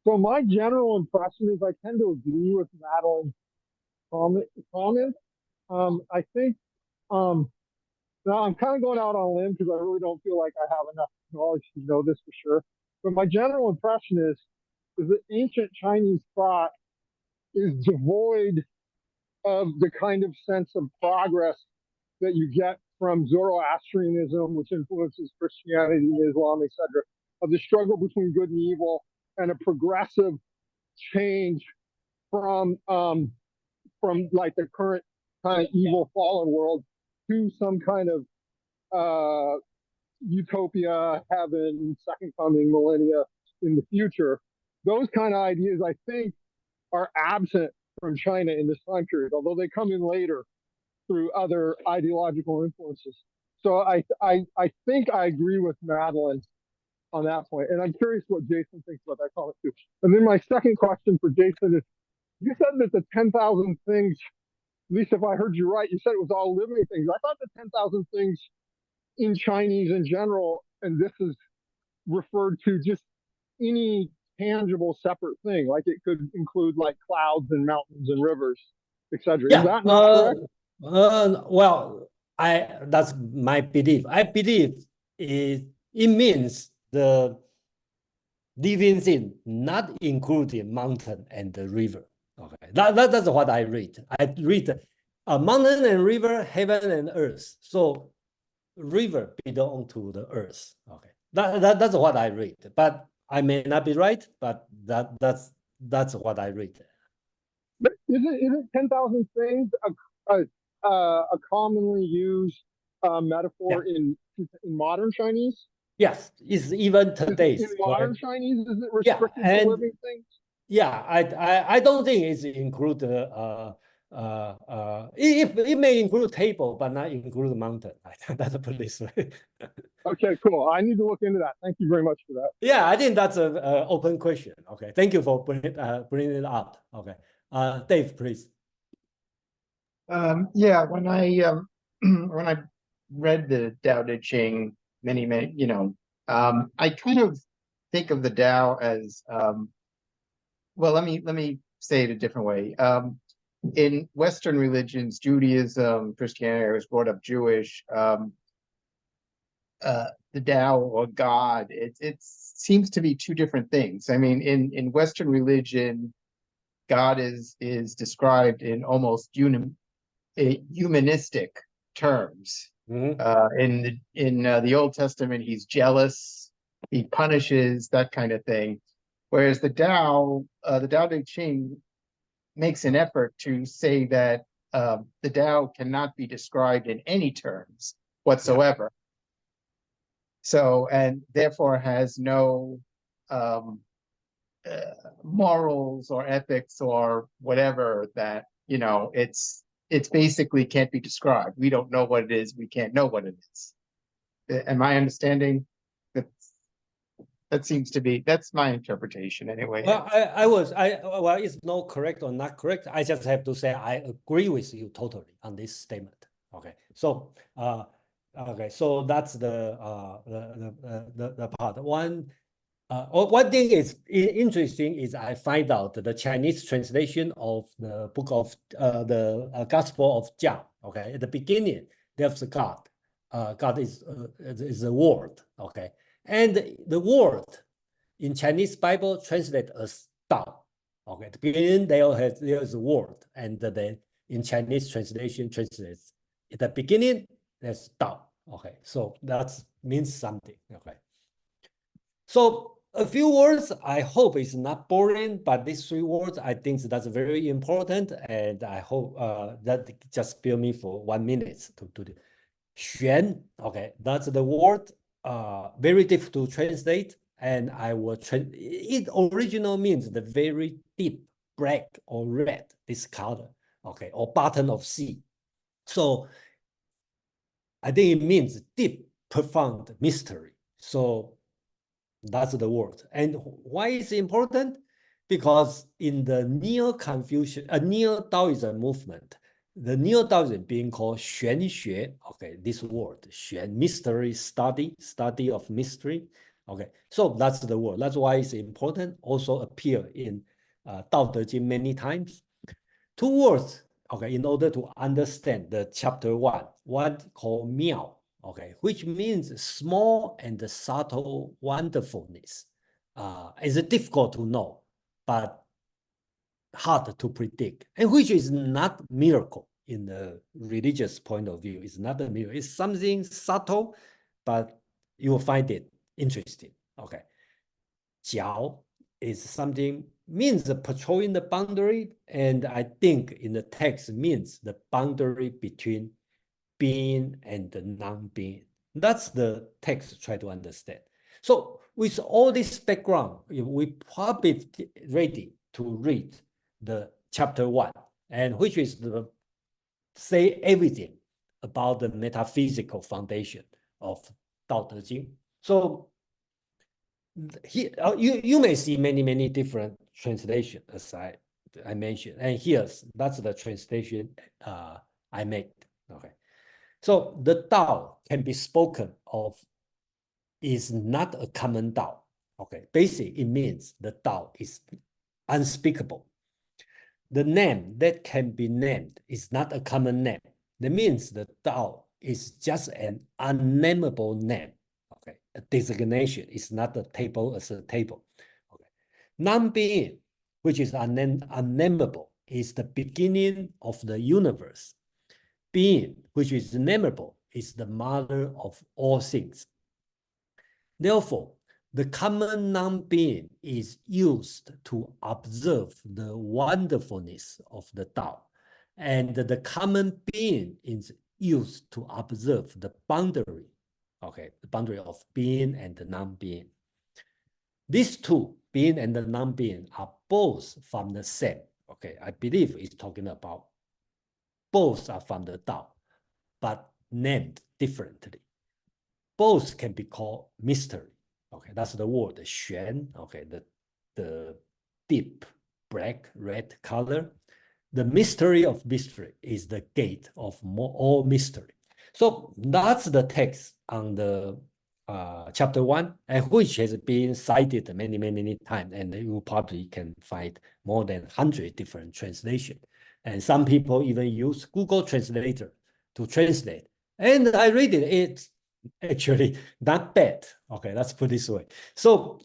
So my general impression is I tend to agree with Madeline's comment. I think now I'm kind of going out on a limb because I really don't feel like I have enough knowledge to know this for sure. But my general impression is that ancient Chinese thought is devoid of the kind of sense of progress that you get from Zoroastrianism, which influences Christianity, Islam, etc., of the struggle between good and evil and a progressive change from like the current kind of evil fallen world to some kind of utopia, heaven, second coming, millennia in the future. Those kind of ideas, I think, are absent from China in this time period, although they come in later through other ideological influences. So I think I agree with Madeline on that point. And I'm curious what Jason thinks about that comment too. And then my second question for Jason is, you said that the 10,000 things, at least if I heard you right, you said it was all living things. I thought the 10,000 things in Chinese in general, and this is referred to just any tangible separate thing, like it could include like clouds and mountains and rivers, etc. Yeah. Is that not correct? Well, that's my belief. I believe it means the living thing, not including mountain and the river. Okay, that's what I read. I read mountain and river, heaven and earth. So river belong to the earth. Okay, that's what I read. But I may not be right. But that's what I read. But isn't 10,000 things a commonly used metaphor in modern Chinese? Yes, it's even today's. In modern Chinese, is it Yeah, restricted to living things? Yeah, I don't think it's include it may include table, but not include mountain. That's put this way. Okay, cool. I need to look into that. Thank you very much for that. Yeah, I think that's an open question. Okay, thank you for bringing it up. Okay, Dave, please. Yeah, when I when I read the Tao Te Ching many, I kind of think of the Tao as well, let me say it a different way. In Western religions, Judaism, Christianity, I was brought up Jewish, the Tao or God, it seems to be two different things. I mean, in Western religion, God is described in almost humanistic terms. In the Old Testament, he's jealous, he punishes, that kind of thing. Whereas the Tao Te Ching makes an effort to say that the Tao cannot be described in any terms whatsoever. So, and therefore has no morals or ethics or whatever, that, you know, it's basically can't be described. We don't know what it is. We can't know what it is. Am I understanding? That seems to be, that's my interpretation anyway. Well, well, it's not correct or not correct. I just have to say I agree with you totally on this statement. Okay, so so that's the part. One thing is interesting is I find out the Chinese translation of the book of the Gospel of John. Okay, at the beginning there's God. God is the word. Okay, and the word in Chinese Bible translate as Tao. Okay, at the beginning there's a word, and then in Chinese translation translates at the beginning there's Tao. Okay, so that means something. Okay, so a few words. I hope it's not boring, but these 3 words I think that's very important, and I hope that just spare me for 1 minute to do it. Xuan. Okay, that's the word. Very difficult to translate. And I will it original means the very deep black or red, this color, okay, or bottom of sea. So I think it means deep, profound mystery. So that's the word. And why is it important? Because in the Neo-Taoism movement, the Neo-Taoism being called Xuan Xue, okay, this word, Xuan, mystery, study of mystery. Okay, so that's the word. That's why it's important. Also appear in Tao Te Ching many times. 2 words, okay, in order to understand the chapter 1, one called Miao, okay, which means small and subtle wonderfulness. It's difficult to know, but hard to predict, and which is not miracle in the religious point of view. It's not a miracle. It's something subtle, but you will find it interesting. Okay. Jiao is something, means patrolling the boundary, and I think in the text means the boundary between being and the non-being. That's the text try to understand. So with all this background, we probably ready to read the chapter 1, and which is the say everything about the metaphysical foundation of Tao Te Ching. So here, you may see many different translations, as I mentioned, and that's the translation I made. Okay, so the Tao can be spoken of is not a common Tao. Okay, basically it means the Tao is unspeakable. The name that can be named is not a common name. That means the Tao is just an unnameable name. Okay, a designation is not a table as a table. Okay, non-being, which is unnameable, is the beginning of the universe. Being, which is nameable, is the mother of all things. Therefore, the common non-being is used to observe the wonderfulness of the Tao, and the common being is used to observe the boundary, okay, the boundary of being and the non-being. These two, being and the non-being, are both from the same. Okay, I believe it's talking about both are from the Tao, but named differently. Both can be called mystery. Okay, that's the word, the xuan. Okay, the deep black red color. The mystery of mystery is the gate of all mystery. So that's the text on the chapter 1, and which has been cited many times, and you probably can find more than 100 different translations. And some people even use Google Translator to translate. And I read it. It's actually not bad. Okay, let's put it this way. So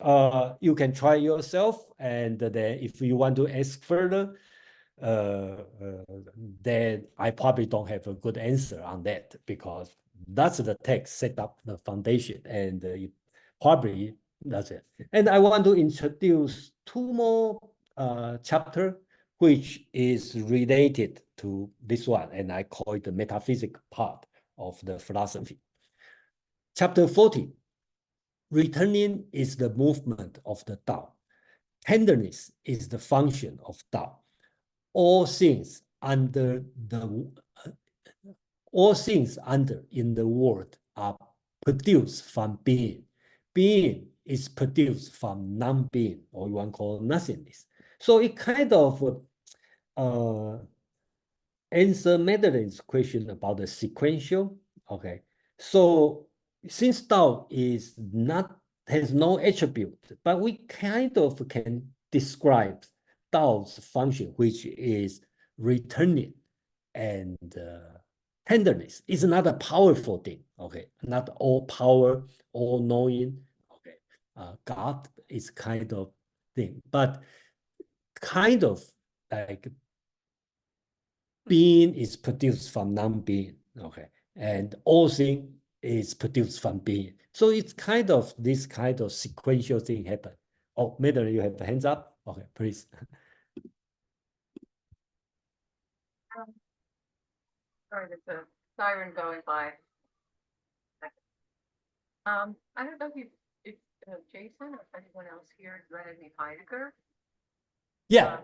you can try yourself, and then if you want to ask further, then I probably don't have a good answer on that, because That's the text set up the foundation, and probably that's it. And I want to introduce two more chapter, which is related to this one, and I call it the metaphysical part of the philosophy. Chapter 40, returning is the movement of the Tao. Tenderness is the function of Tao. All things under in the world are produced from being. Being is produced from non-being, or you want to call nothingness. So it kind of answer Madeline's question about the sequential. Okay, so since Tao has no attribute, but we kind of can describe Tao's function, which is returning, and tenderness is not a powerful thing. Okay, not all power, all knowing. Okay, God is kind of thing, but kind of like being is produced from non-being. Okay, and all thing is produced from being. So it's kind of this kind of sequential thing happen. Oh, Madeline, you have the hands up? Okay, please. Sorry, there's a siren going by. I don't know if Jason or anyone else here has read any Heidegger. Yeah,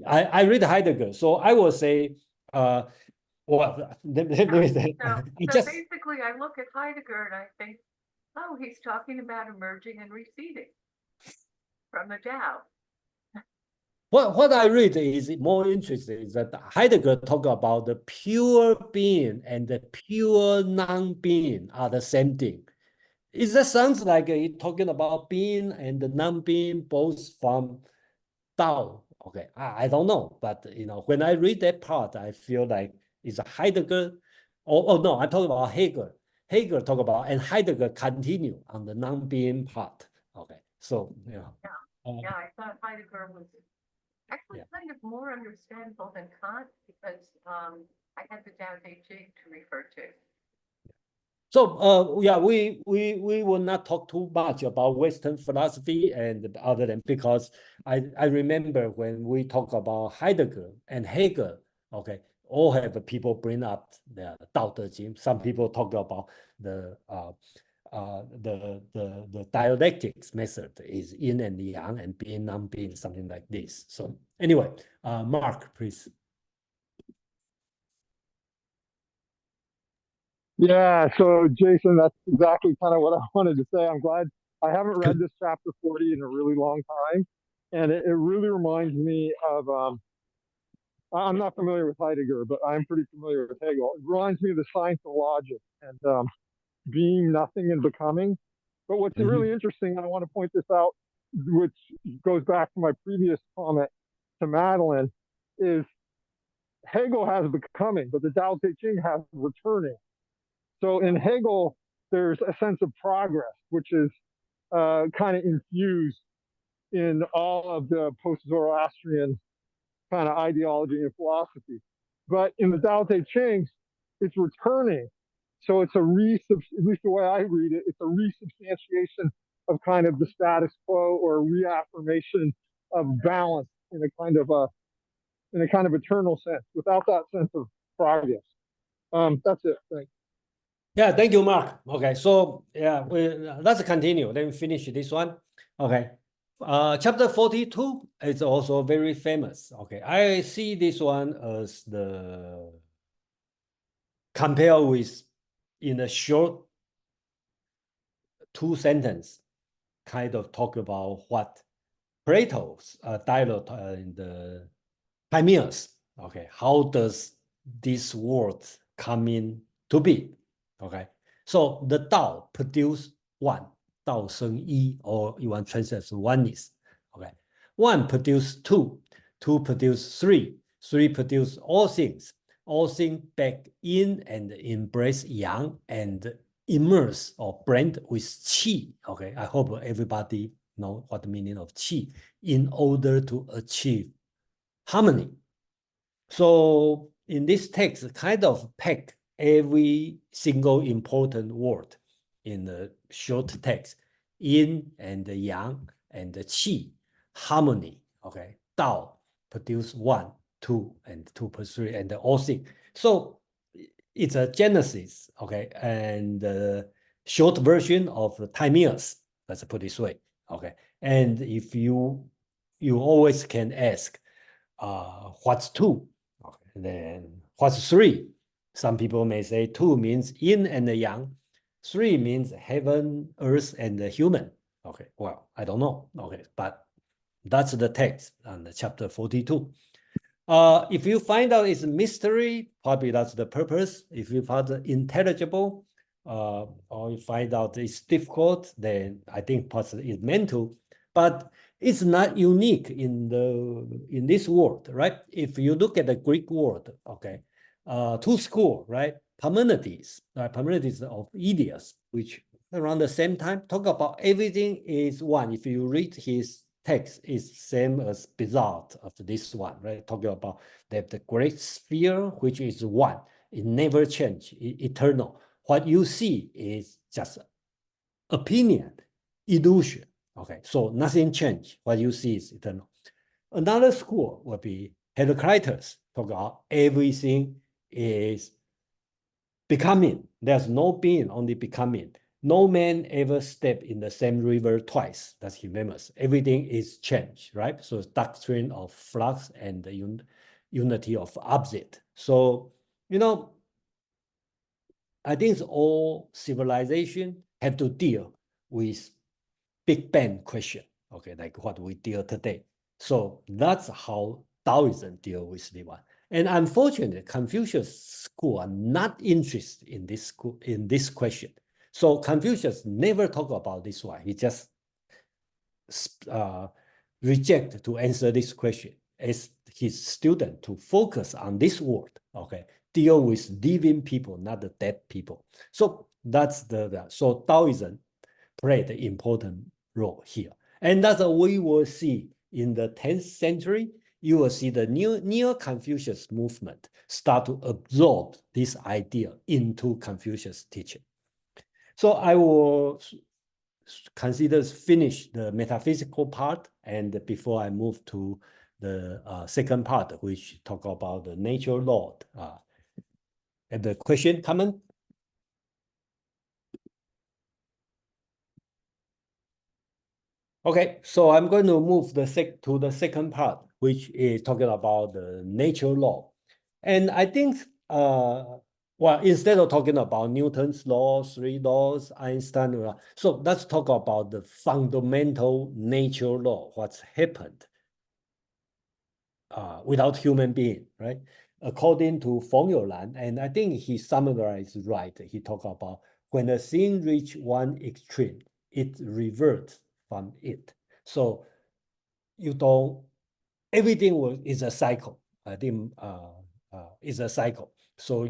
I read Heidegger, so I will say, well, let me say, so basically, I look at Heidegger and I think, oh, he's talking about emerging and receding from the Tao. What I read is more interesting is that Heidegger talk about the pure being and the pure non-being are the same thing. That sounds like he's talking about being and the non-being both from Tao. Okay, I don't know, but when I read that part, I feel like it's a Heidegger. Oh no, I'm talking about Hegel. Hegel talk about, and Heidegger continue on the non-being part. Okay, so Yeah, I thought Heidegger was actually kind of more understandable than Kant because I had the Tao Te Ching to refer to. So yeah, we will not talk too much about Western philosophy and other than because I remember when we talk about Heidegger and Hegel, okay, all have people bring up the Tao Te Ching. Some people talk about the dialectics method is yin and yang and being non-being, something like this. So anyway, Mark, please. Yeah, so Jason, that's exactly kind of what I wanted to say. I'm glad I haven't read this chapter 40 in a really long time. And it really reminds me of, I'm not familiar with Heidegger, but I'm pretty familiar with Hegel. It reminds me of the science of logic and being, nothing, and becoming. But what's really interesting, and I want to point this out, which goes back to my previous comment to Madeline, is Hegel has becoming, but the Tao Te Ching has returning. So in Hegel, there's a sense of progress, which is kind of infused in all of the post-Zoroastrian kind of ideology and philosophy. But in the Tao Te Ching, it's returning. So it's at least the way I read it, it's a resubstantiation of kind of the status quo or a reaffirmation of balance in a kind of eternal sense, without that sense of progress. That's it. Thanks. Yeah, thank you, Mark. Okay, so yeah, let's continue. Let me finish this one. Okay, chapter 42 is also very famous. Okay, I see this one as the compare with in a short 2 sentence, kind of talk about what Plato's dialogue in the Timaeus. Okay, how does this world come in to be? Okay, so the Tao produce one, Tao Sheng Yi, or you want to translate as oneness. Okay, one produce two, two produce three, three produce all things back in and embrace yang and immerse or blend with qi. Okay, I hope everybody know what the meaning of qi in order to achieve harmony. So in this text, kind of pack every single important word in the short text, yin and the yang and the qi, harmony, okay, Tao produce 1, 2, and 2 plus 3, and all things. So it's a genesis, okay, and the short version of the timeers, let's put it this way, okay. And if you always can ask, what's 2? Okay, then what's 3? Some people may say 2 means yin and the yang, 3 means heaven, earth, and the human. Okay, well, I don't know. Okay, but that's the text on the chapter 42. If you find out it's a mystery, probably that's the purpose. If you find it intelligible, or you find out it's difficult, then I think possibly it's meant to. But it's not unique in this world, right? If you look at the Greek word, okay, to school, right? Parmenides, Parmenides of Idias, which around the same time talk about everything is one. If you read his text, is same as Bizarre of this one, right? Talking about that the great sphere, which is one, it never change, eternal. What you see is just opinion, illusion. Okay, so nothing changed. What you see is eternal. Another school would be Heraclitus, talk about everything is becoming. There's no being, only becoming. No man ever stepped in the same river twice. That's famous. Everything is changed, right? So it's doctrine of flux and the unity of opposite. So, you know, I think all civilization have to deal with Big Bang question, okay, like what we deal today. So that's how Taoism deal with the one. And unfortunately, Confucius school are not interested in this school, in this question. So Confucius never talk about this one. He just reject to answer this question as his student to focus on this word, okay, deal with living people, not the dead people. So that's so Taoism played an important role here. And that's what we will see in the 10th century. You will see the neo-Confucius movement start to absorb this idea into Confucius teaching. So I will consider finish the metaphysical part, and before I move to the second part, which talk about the nature law. And the question, comment? Okay, so I'm going to move to the second part, which is talking about the nature law. And I think, well, instead of talking about Newton's laws, 3 laws, Einstein, so let's talk about the fundamental nature law, what's happened without human being, right? According to Feng Youlan, and I think he summarized right, he talked about when a thing reach one extreme, it reverts from it. So you don't, everything is a cycle. I think is a cycle. So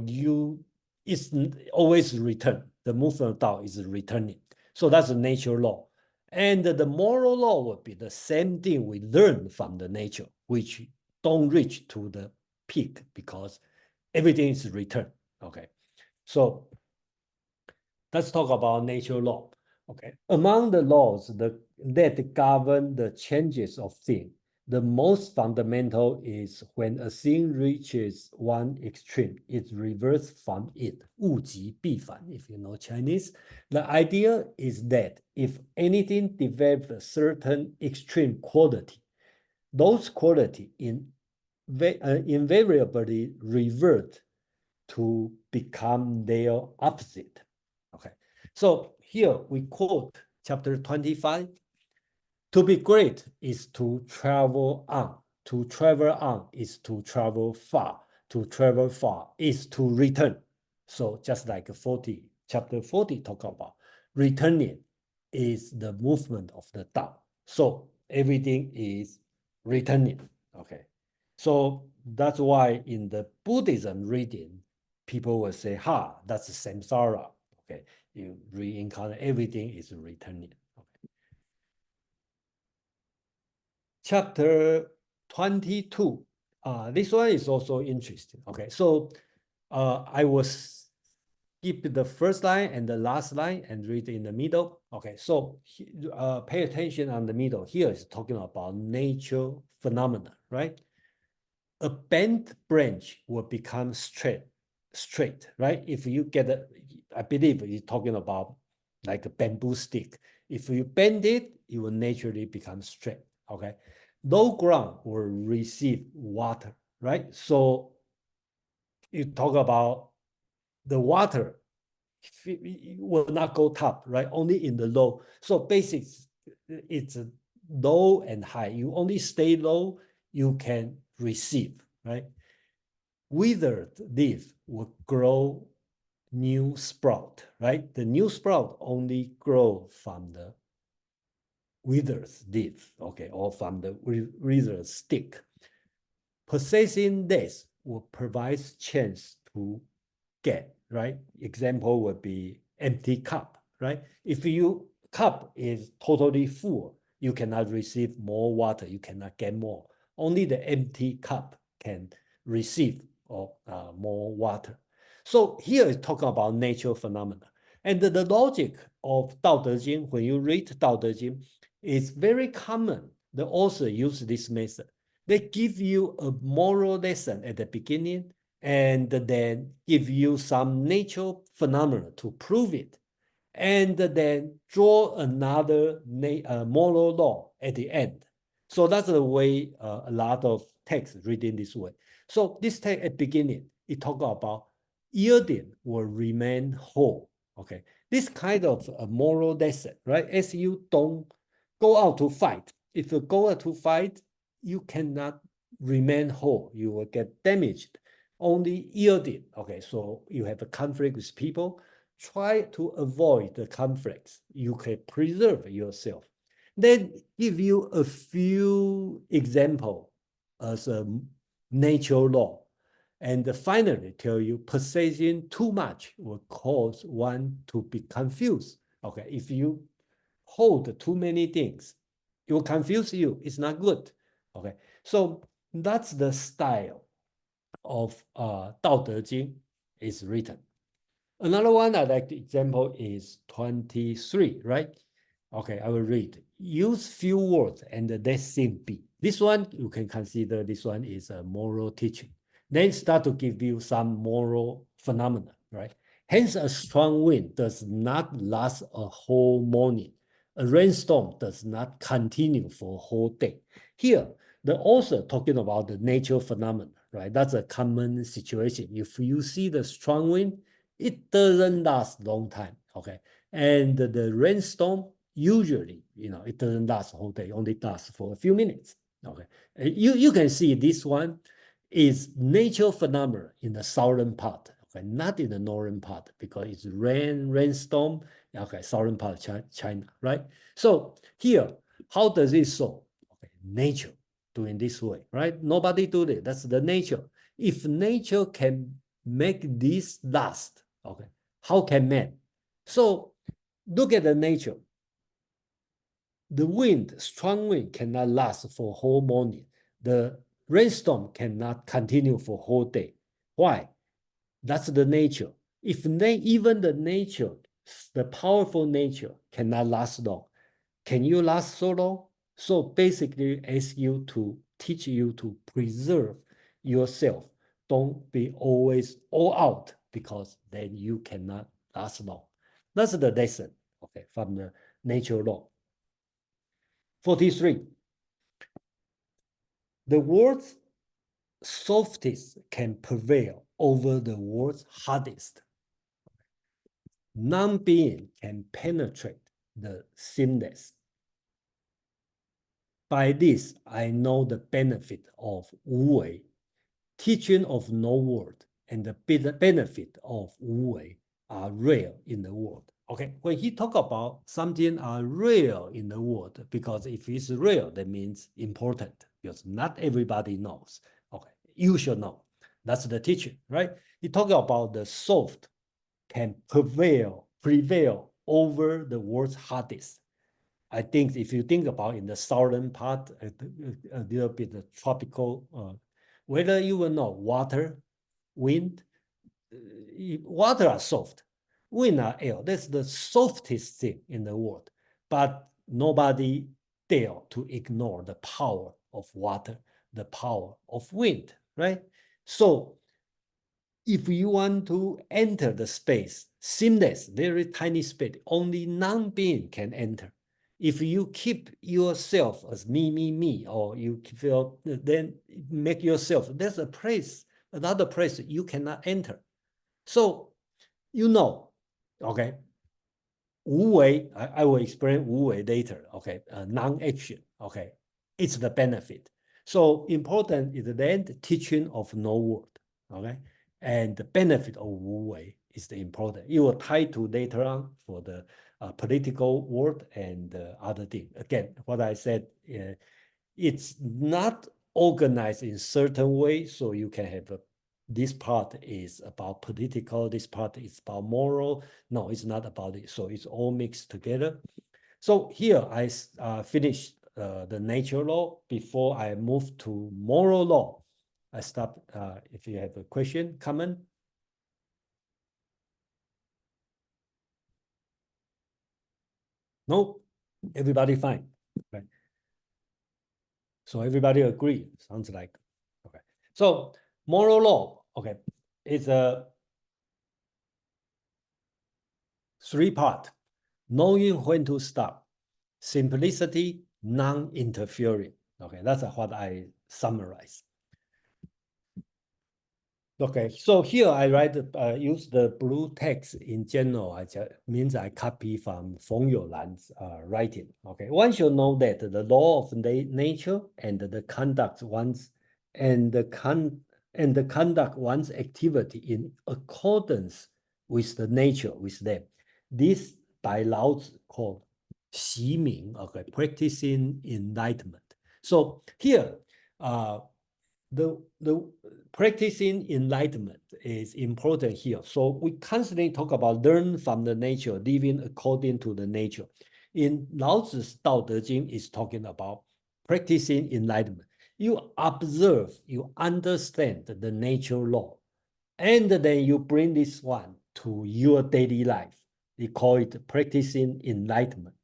it's always return. The movement of Tao is returning. So that's the nature law. And the moral law would be the same thing we learn from the nature, which don't reach to the peak because everything is return. Okay. So let's talk about nature law. Okay. Among the laws that govern the changes of things, the most fundamental is when a thing reaches one extreme, it reverts from it. 物极必反, if you know Chinese. The idea is that if anything develops a certain extreme quality, those qualities invariably revert to become their opposite. Okay, so here we quote chapter 25. To be great is to travel on. To travel on is to travel far. To travel far is to return. So just like chapter 40 talk about returning is the movement of the Tao. So everything is returning. Okay. So that's why in the Buddhism reading, people will say, ha, that's samsara. Okay. You reincarnate, everything is returning. Chapter 22. This one is also interesting. Okay, so I will skip the first line and the last line and read in the middle. Okay, so pay attention on the middle. Here is talking about nature phenomena, right? A bent branch will become straight, right? If you get a, I believe you're talking about like a bamboo stick. If you bend it, it will naturally become straight, okay? Low ground will receive water, right? So you talk about the water will not go top, right? Only in the low. So basics, it's low and high. You only stay low, you can receive, right? Withered leaf will grow new sprout, right? The new sprout only grow from the withered leaf, okay, or from the withered stick. Possessing this will provide chance to get, right? Example would be empty cup, right? If your cup is totally full, you cannot receive more water, you cannot get more. Only the empty cup can receive more water. So here is talking about natural phenomena. And the logic of Tao Te Ching, when you read Tao Te Ching, is very common. The author used this method. They give you a moral lesson at the beginning and then give you some natural phenomena to prove it, and then draw another moral law at the end. So that's the way a lot of texts reading this way. So this text at beginning, it talk about yielding will remain whole. Okay, this kind of a moral lesson, right? As you don't go out to fight. If you go out to fight, you cannot remain whole. You will get damaged. Only yielding. Okay, so you have a conflict with people. Try to avoid the conflicts. You can preserve yourself. Then give you a few examples as a natural law. And finally tell you possessing too much will cause one to be confused. Okay, if you hold too many things, it will confuse you. It's not good. Okay, so that's the style of Tao Te Ching is written. Another one I like the example is 23, right? Okay, I will read. Use few words and let things be. This one, you can consider this one is a moral teaching. Then start to give you some moral phenomena, right? Hence, a strong wind does not last a whole morning. A rainstorm does not continue for a whole day. Here, the author talking about the natural phenomena, right? That's a common situation. If you see the strong wind, it doesn't last long time, okay? And the rainstorm, usually, it doesn't last the whole day, only lasts for a few minutes, okay? You can see this one is natural phenomena in the southern part, okay, not in the northern part, because it's rainstorm, okay, southern part of China, right? So here, how does it show? Okay, nature doing this way, right? Nobody do it. That's the nature. If nature can make this last, okay, how can man? So look at the nature. The wind, strong wind, cannot last for whole morning. The rainstorm cannot continue for whole day. Why? That's the nature. If even the nature, the powerful nature, cannot last long, can you last so long? So basically, ask you to teach you to preserve yourself. Don't be always all out, because then you cannot last long. That's the lesson, okay, from the nature law. 43. The world's softest can prevail over the world's hardest. Non-being can penetrate the seamless. By this, I know the benefit of Wu Wei, teaching of no word, and the benefit of Wu Wei are real in the world. Okay, when he talk about something are real in the world, because if it's real, that means important, because not everybody knows. Okay, you should know. That's the teaching, right? He talk about the soft can prevail over the world's hardest. I think if you think about in the southern part, a little bit of tropical, whether you will know water, wind, water are soft, wind or air. That's the softest thing in the world. But nobody dare to ignore the power of water, the power of wind, right? So if you want to enter the space, seamless, very tiny space, only non-being can enter. If you keep yourself as me, or you feel, then make yourself, there's a place, another place you cannot enter. So, you know, okay, Wu Wei, I will explain Wu Wei later, okay, non-action, okay, it's the benefit. So important is then the teaching of no word, okay, and the benefit of Wu Wei is the important. You will tie to later on for the political word and other thing. Again, what I said, it's not organized in certain way, so you can have this part is about political, this part is about moral. No, it's not about it. So it's all mixed together. So here I finished the nature law. Before I move to moral law, I stop. If you have a question, comment. No, everybody fine. Right. So everybody agree. Sounds like okay. So moral law, okay, it's a three-part: knowing when to stop, simplicity, non-interfering. Okay, that's what I summarize. Okay, so here I write, use the blue text in general. Means I copy from Feng Youlan's writing. Okay, one should know that the law of nature and the conduct one's conduct one's activity in accordance with the nature with them. This by Lao Tzu called 习明, okay, practicing enlightenment. So here, the practicing enlightenment is important here. So we constantly talk about learn from the nature, living according to the nature. In Lao Tzu's Tao Te Ching is talking about practicing enlightenment. You observe, you understand the nature law, and then you bring this one to your daily life. We call it practicing enlightenment.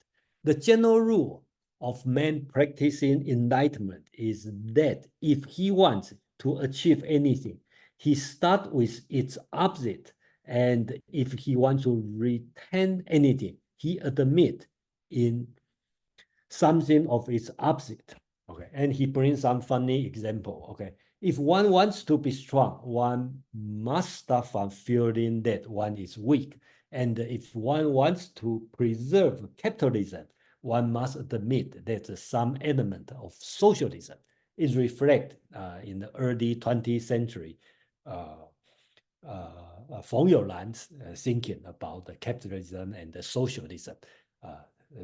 The general rule of man practicing enlightenment is that if he wants to achieve anything, he starts with its opposite. And if he wants to retain anything, he admits in something of its opposite. Okay, and he brings some funny example. Okay, if one wants to be strong, one must start from feeling that one is weak. And if one wants to preserve capitalism, one must admit that some element of socialism is reflected in the early 20th century Feng Youlan's thinking about the capitalism and the socialism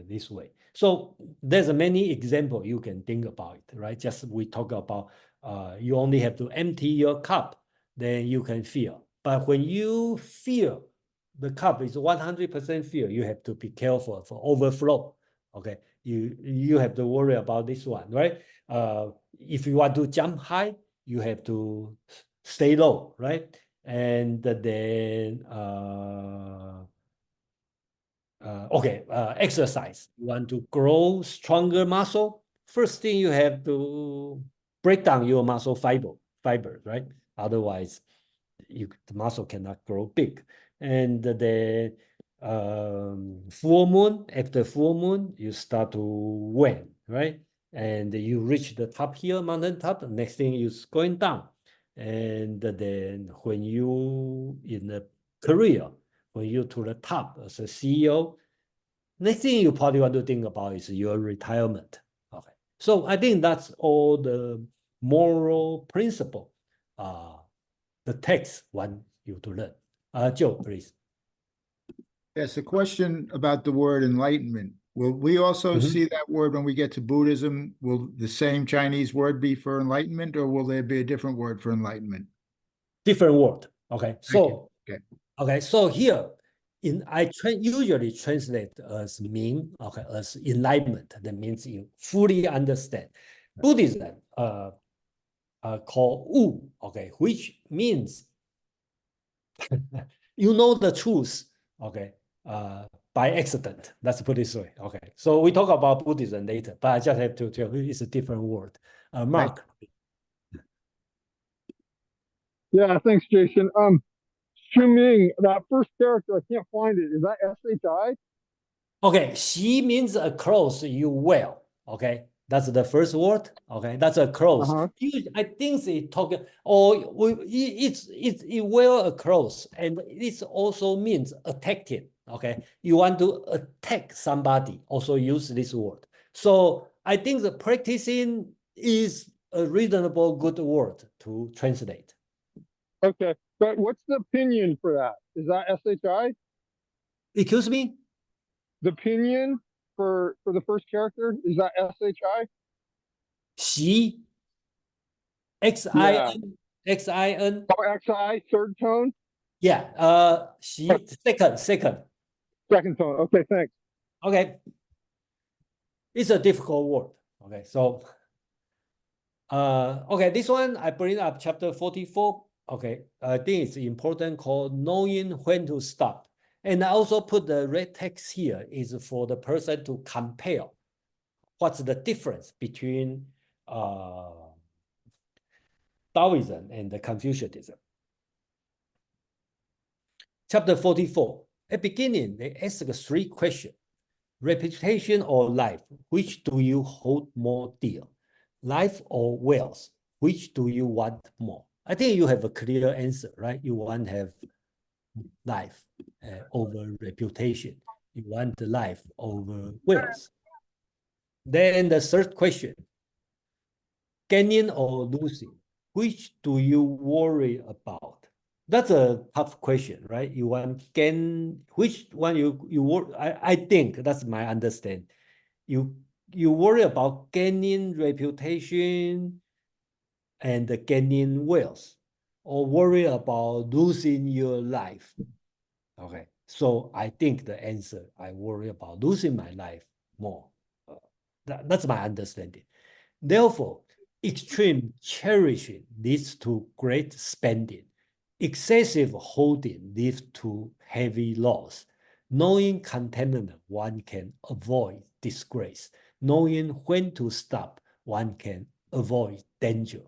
this way. So there's many examples you can think about it, right? Just we talk about you only have to empty your cup, then you can feel. But when you feel the cup is 100% filled, you have to be careful for overflow. Okay, you have to worry about this one, right? If you want to jump high, you have to stay low, right? And then exercise. You want to grow stronger muscle. First thing you have to break down your muscle fiber, right? Otherwise, the muscle cannot grow big. And the full moon, after full moon, you start to wane, right? And you reach the top here, mountain top. The next thing is going down. And then when you in the career, when you're to the top as a CEO, next thing you probably want to think about is your retirement. Okay, so I think that's all the moral principle. The text want you to learn. Joe, please. Yes, a question about the word enlightenment. Will we also see that word when we get to Buddhism? Will the same Chinese word be for enlightenment, or will there be a different word for enlightenment? Different word. Okay, so okay, so here I usually translate as mean, okay, as enlightenment. That means you fully understand. Buddhism called Wu, okay, which means you know the truth okay, by accident. Let's put it this way. Okay, so we talk about Buddhism later, but I just have to tell you it's a different word. Mark. Yeah, thanks, Jason. Shuming, that first character, I can't find it. Is that SHI? Okay, Xi means a clothes you wear. Okay, that's the first word. Okay, that's a clothes. I think they talk or it wear a clothes, and it also means attacked. Okay, you want to attack somebody, also use this word. So I think the practicing is a reasonable good word to translate. Okay, but what's the pinyin for that? Is that SHI? Excuse me? The pinyin for the first character, is that SHI? Xi. X-I-N. X-I-N. Oh, XI, third tone? Yeah, Xi, second. Second tone. Okay, thanks. Okay. It's a difficult word. Okay, so okay, this one I bring up chapter 44. Okay, I think it's important called knowing when to stop. And I also put the red text here is for the person to compare what's the difference between Taoism and the Confucianism. Chapter 44. At beginning, they ask 3 questions. Reputation or life, which do you hold more dear? Life or wealth, which do you want more? I think you have a clear answer, right? You want to have life over reputation. You want the life over wealth. Then the third question, gaining or losing, which do you worry about? That's a tough question, right? You want gain, which one you worry? I think that's my understanding. You worry about gaining reputation and gaining wealth, or worry about losing your life. Okay, so I think the answer, I worry about losing my life more. That's my understanding. Therefore, extreme cherishing leads to great spending. Excessive holding leads to heavy loss. Knowing contentment, one can avoid disgrace. Knowing when to stop, one can avoid danger.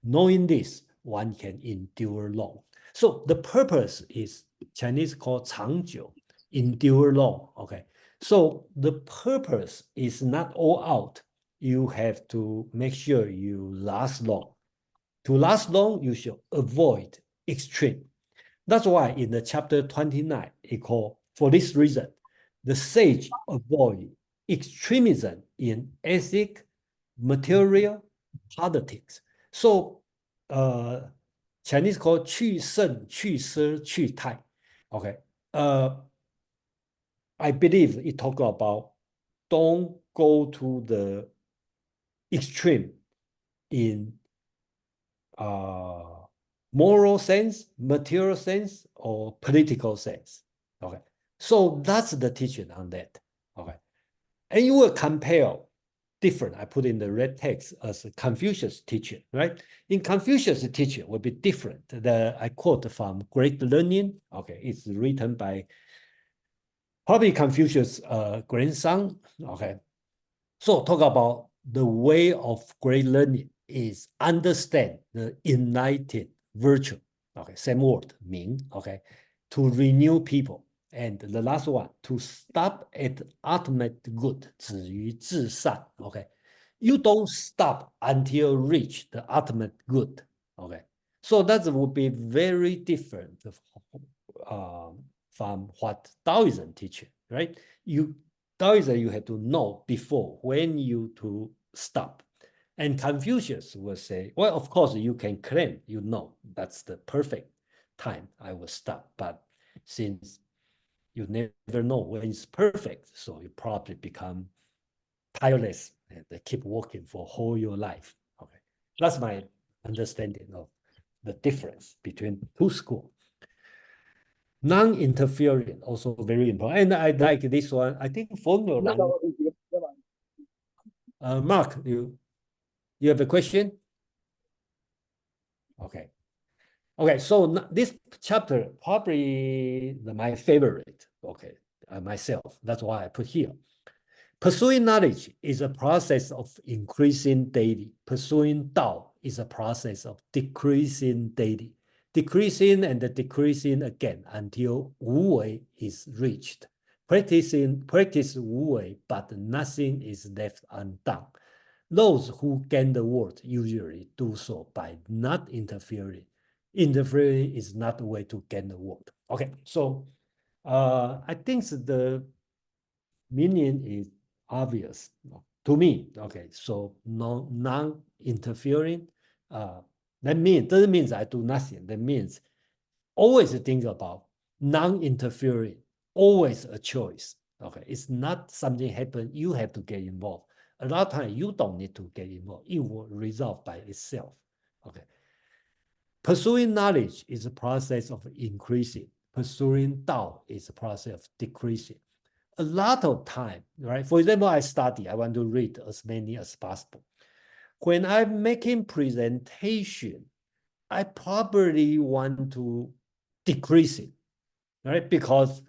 Knowing this, one can endure long. So the purpose is Chinese called 长久, endure long. Okay. So the purpose is not all out. You have to make sure you last long. To last long, you should avoid extreme. That's why in the chapter 29, it called, for this reason, the sage avoid extremism in ethic, material, politics. So Chinese called 去胜, 去奢, 去泰. Okay. I believe it talk about don't go to the extreme in moral sense, material sense, or political sense. Okay, so that's the teaching on that. Okay, and you will compare different. I put in the red text as a Confucius teaching, right? In Confucius teaching will be different. I quote from Great Learning. Okay, it's written by probably Confucius' grandson. Okay, so talk about the way of great learning is understand the enlightened virtue. Okay, same word, 明. Okay, to renew people. And the last one, to stop at ultimate good, 止于至善. Okay, you don't stop until reach the ultimate good. Okay, so that would be very different from what Taoism teaches, right? Taoism, you have to know before when you to stop. And Confucius will say, well, of course, you can claim, you know, that's the perfect time I will stop. But since you never know when it's perfect, so you probably become tireless and keep working for whole your life. Okay, that's my understanding of the difference between two schools. Non-interfering, also very important. And I like this one. I think Mark, you have a question? Okay. Okay, so this chapter probably my favorite. Okay, myself. That's why I put here. Pursuing knowledge is a process of increasing daily. Pursuing Tao is a process of decreasing daily. Decreasing and decreasing again until Wu Wei is reached. Practice Wu Wei, but nothing is left undone. Those who gain the world usually do so by not interfering. Interfering is not the way to gain the world. Okay, so I think the meaning is obvious to me. Okay, so non-interfering. That doesn't mean I do nothing. That means always think about non-interfering. Always a choice. Okay, it's not something happen. You have to get involved. A lot of times you don't need to get involved. It will resolve by itself. Okay. Pursuing knowledge is a process of increasing. Pursuing Tao is a process of decreasing. A lot of time, right? For example, I want to read as many as possible. When I'm making presentation, I probably want to decrease it, right? Because,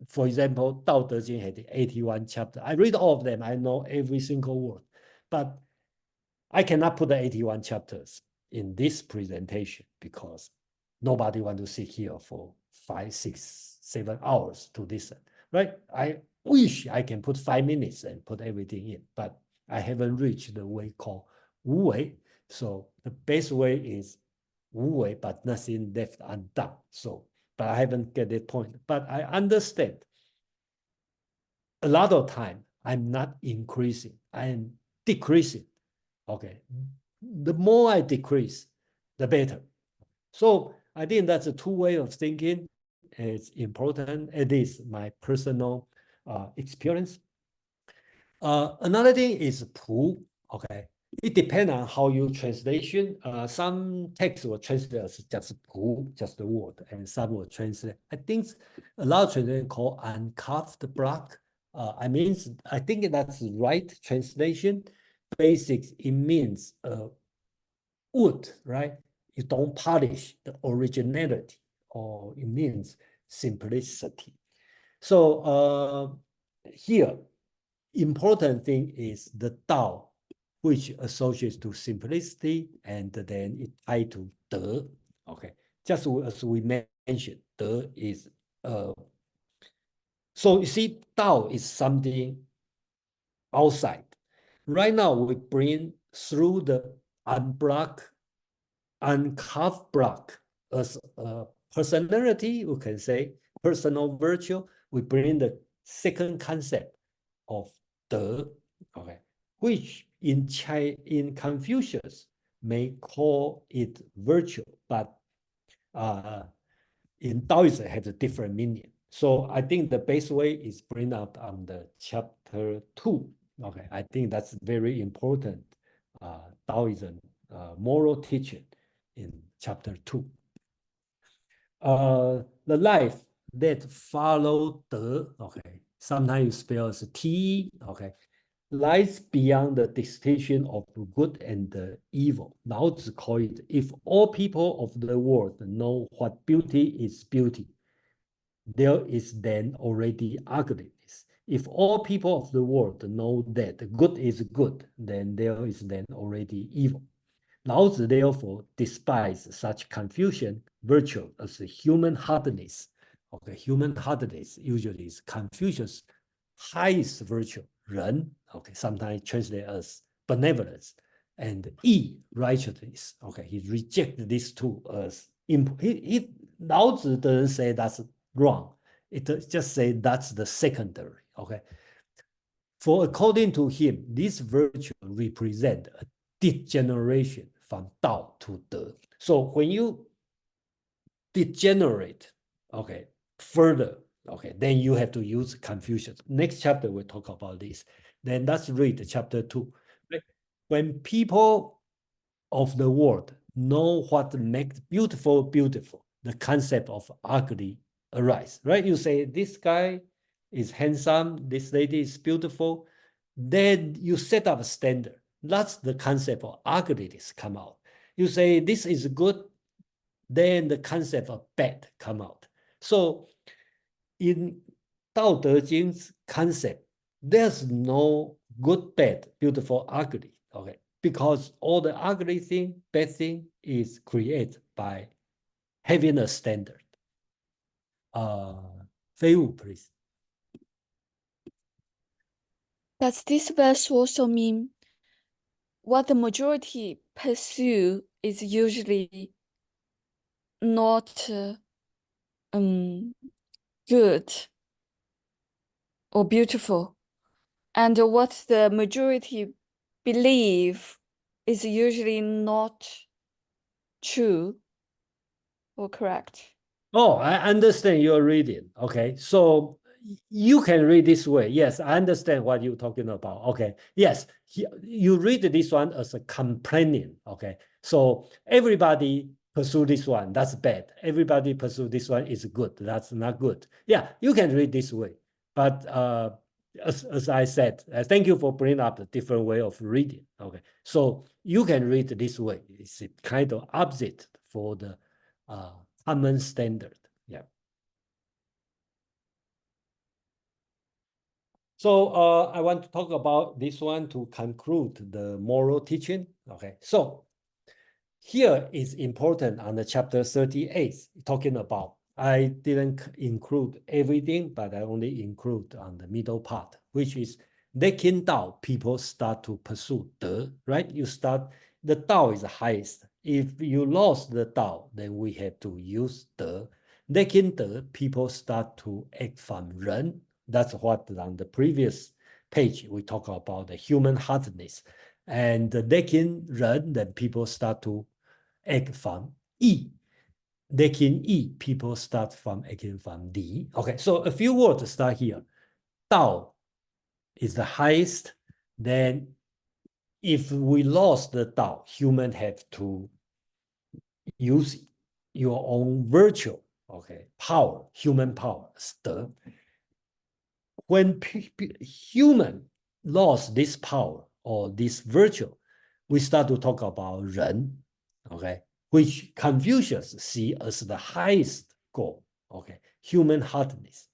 for example, Tao Te Ching had 81 chapters. I read all of them. I know every single word, but I cannot put the 81 chapters in this presentation because nobody wants to sit here for 5, 6, 7 hours to listen, right? I wish I can put 5 minutes and put everything in, but I haven't reached the way called Wu Wei. So the best way is Wu Wei, but nothing left undone. So, but I haven't get that point. But I understand a lot of time I'm not increasing, I'm decreasing. Okay, the more I decrease, the better. So I think that's a two-way of thinking. It's important. It is my personal experience. Another thing is pu. Okay, it depends on how you translation. Some texts will translate as just pu, just the word, and some will translate. I think a lot of translation called uncarved block. I think that's the right translation. Basics, it means wood, right? You don't polish the originality, or it means simplicity. So here, important thing is the Tao, which associates to simplicity, and then it tied to De. Okay, just as we mentioned, De is so you see, Tao is something outside. Right now, we bring through the uncarved block as a personality, we can say, personal virtue. We bring the second concept of De, okay, which in Confucius may call it virtue, but in Taoism it has a different meaning. So I think the best way is bring up on the chapter 2. Okay, I think that's very important. Taoism moral teaching in chapter 2. The life that follow De, okay, sometimes you spell as T, okay, lies beyond the distinction of good and evil. Lao Tzu call it, if all people of the world know what beauty is beauty, there is then already ugliness. If all people of the world know that good is good, then there is then already evil. Lao Tzu therefore despised such confusion virtue as human hardness. Okay, human hardness usually is Confucius' highest virtue, Ren, okay, sometimes translated as benevolence, and Yi, righteousness. Okay, he rejected these two as Lao Tzu doesn't say that's wrong. It just say that's the secondary. Okay. For according to him, this virtue represent a degeneration from Tao to De. So when you degenerate, okay, further, okay, then you have to use Confucius. Next chapter we'll talk about this. Then let's read chapter 2. When people of the world know what makes beautiful beautiful, the concept of ugly arise, right? You say this guy is handsome, this lady is beautiful, then you set up a standard. That's the concept of ugliness come out. You say this is good, then the concept of bad come out. So in Tao Te Ching's concept, there's no good, bad, beautiful, ugly, okay? Because all the ugly thing, bad thing is created by having a standard. Fei Wu, please. Does this verse also mean what the majority pursue is usually not good or beautiful, and what the majority believe is usually not true or correct? Oh, I understand your reading. Okay, so you can read this way. Yes, I understand what you're talking about. Okay, yes, you read this one as a companion. Okay, so everybody pursue this one, that's bad. Everybody pursue this one is good, that's not good. Yeah, you can read this way. But as I said, thank you for bringing up the different way of reading. Okay, so you can read this way. It's kind of opposite for the common standard. Yeah. So I want to talk about this one to conclude the moral teaching. Okay, so here is important on the chapter 38, talking about, I didn't include everything, but I only include on the middle part, which is Lekin Dao, people start to pursue De, right? You start, the Dao is the highest. If you lost the Dao, then we have to use De. Lekin De, people start to act from Ren. That's what on the previous page we talk about the human heartedness. And Lekin Ren, then people start to act from Yi. Lekin Yi, people start from acting from Li. Okay, so a few words start here. Dao is the highest. Then if we lost the Dao, human have to use your own virtue, okay, power, human power, De. When human lost this power or this virtue, we start to talk about Ren, okay, which Confucius see as the highest goal, okay, human heartedness.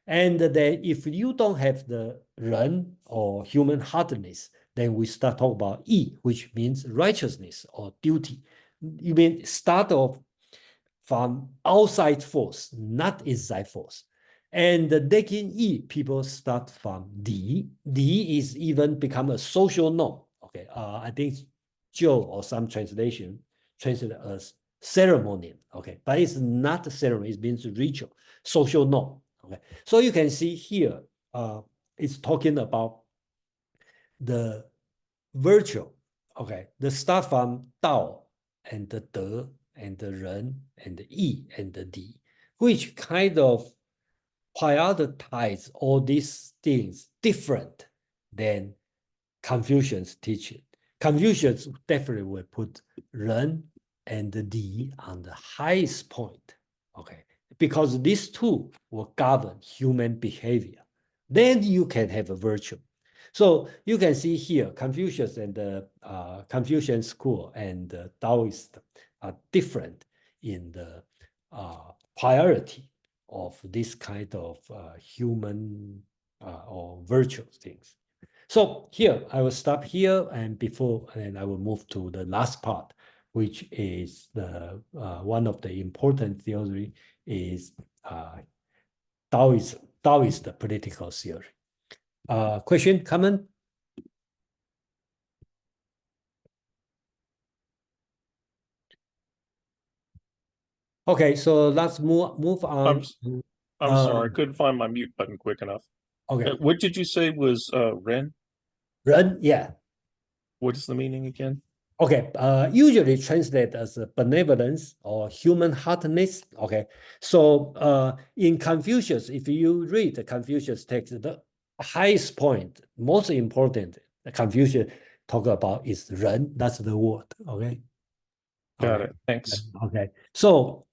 And then if you don't have the Ren or human heartedness, then we start talking about Yi, which means righteousness or duty. You mean start off from outside force, not inside force. And the Lekin Yi, people start from Li. Li is even become a social norm. Okay, I think Joe or some translation translated as ceremonial. Okay, but it's not a ceremony, it means ritual, social norm. Okay, so you can see here, it's talking about the virtue. Okay, the start from Dao and the De and the Ren and the Yi and the Li, which kind of prioritize all these things different than Confucian's teaching. Confucius definitely will put Ren and Li on the highest point, okay? Because these two will govern human behavior. Then you can have a virtue. So you can see here, Confucius and the Confucian school and the Taoist are different in the priority of this kind of human or virtual things. So here, I will stop here and I will move to the last part, which is the one of the important theory is Taoism. Taoist political theory. Question, comment? Okay, so let's move on. I'm sorry, I couldn't find my mute button quick enough. Okay. What did you say was Ren? Ren, yeah. What is the meaning again? Okay, usually translated as benevolence or human heartedness. Okay, so in Confucius, if you read the Confucius text, the highest point, most important, the Confucius talk about is Ren. That's the word. Okay. Got it. Thanks. Okay, so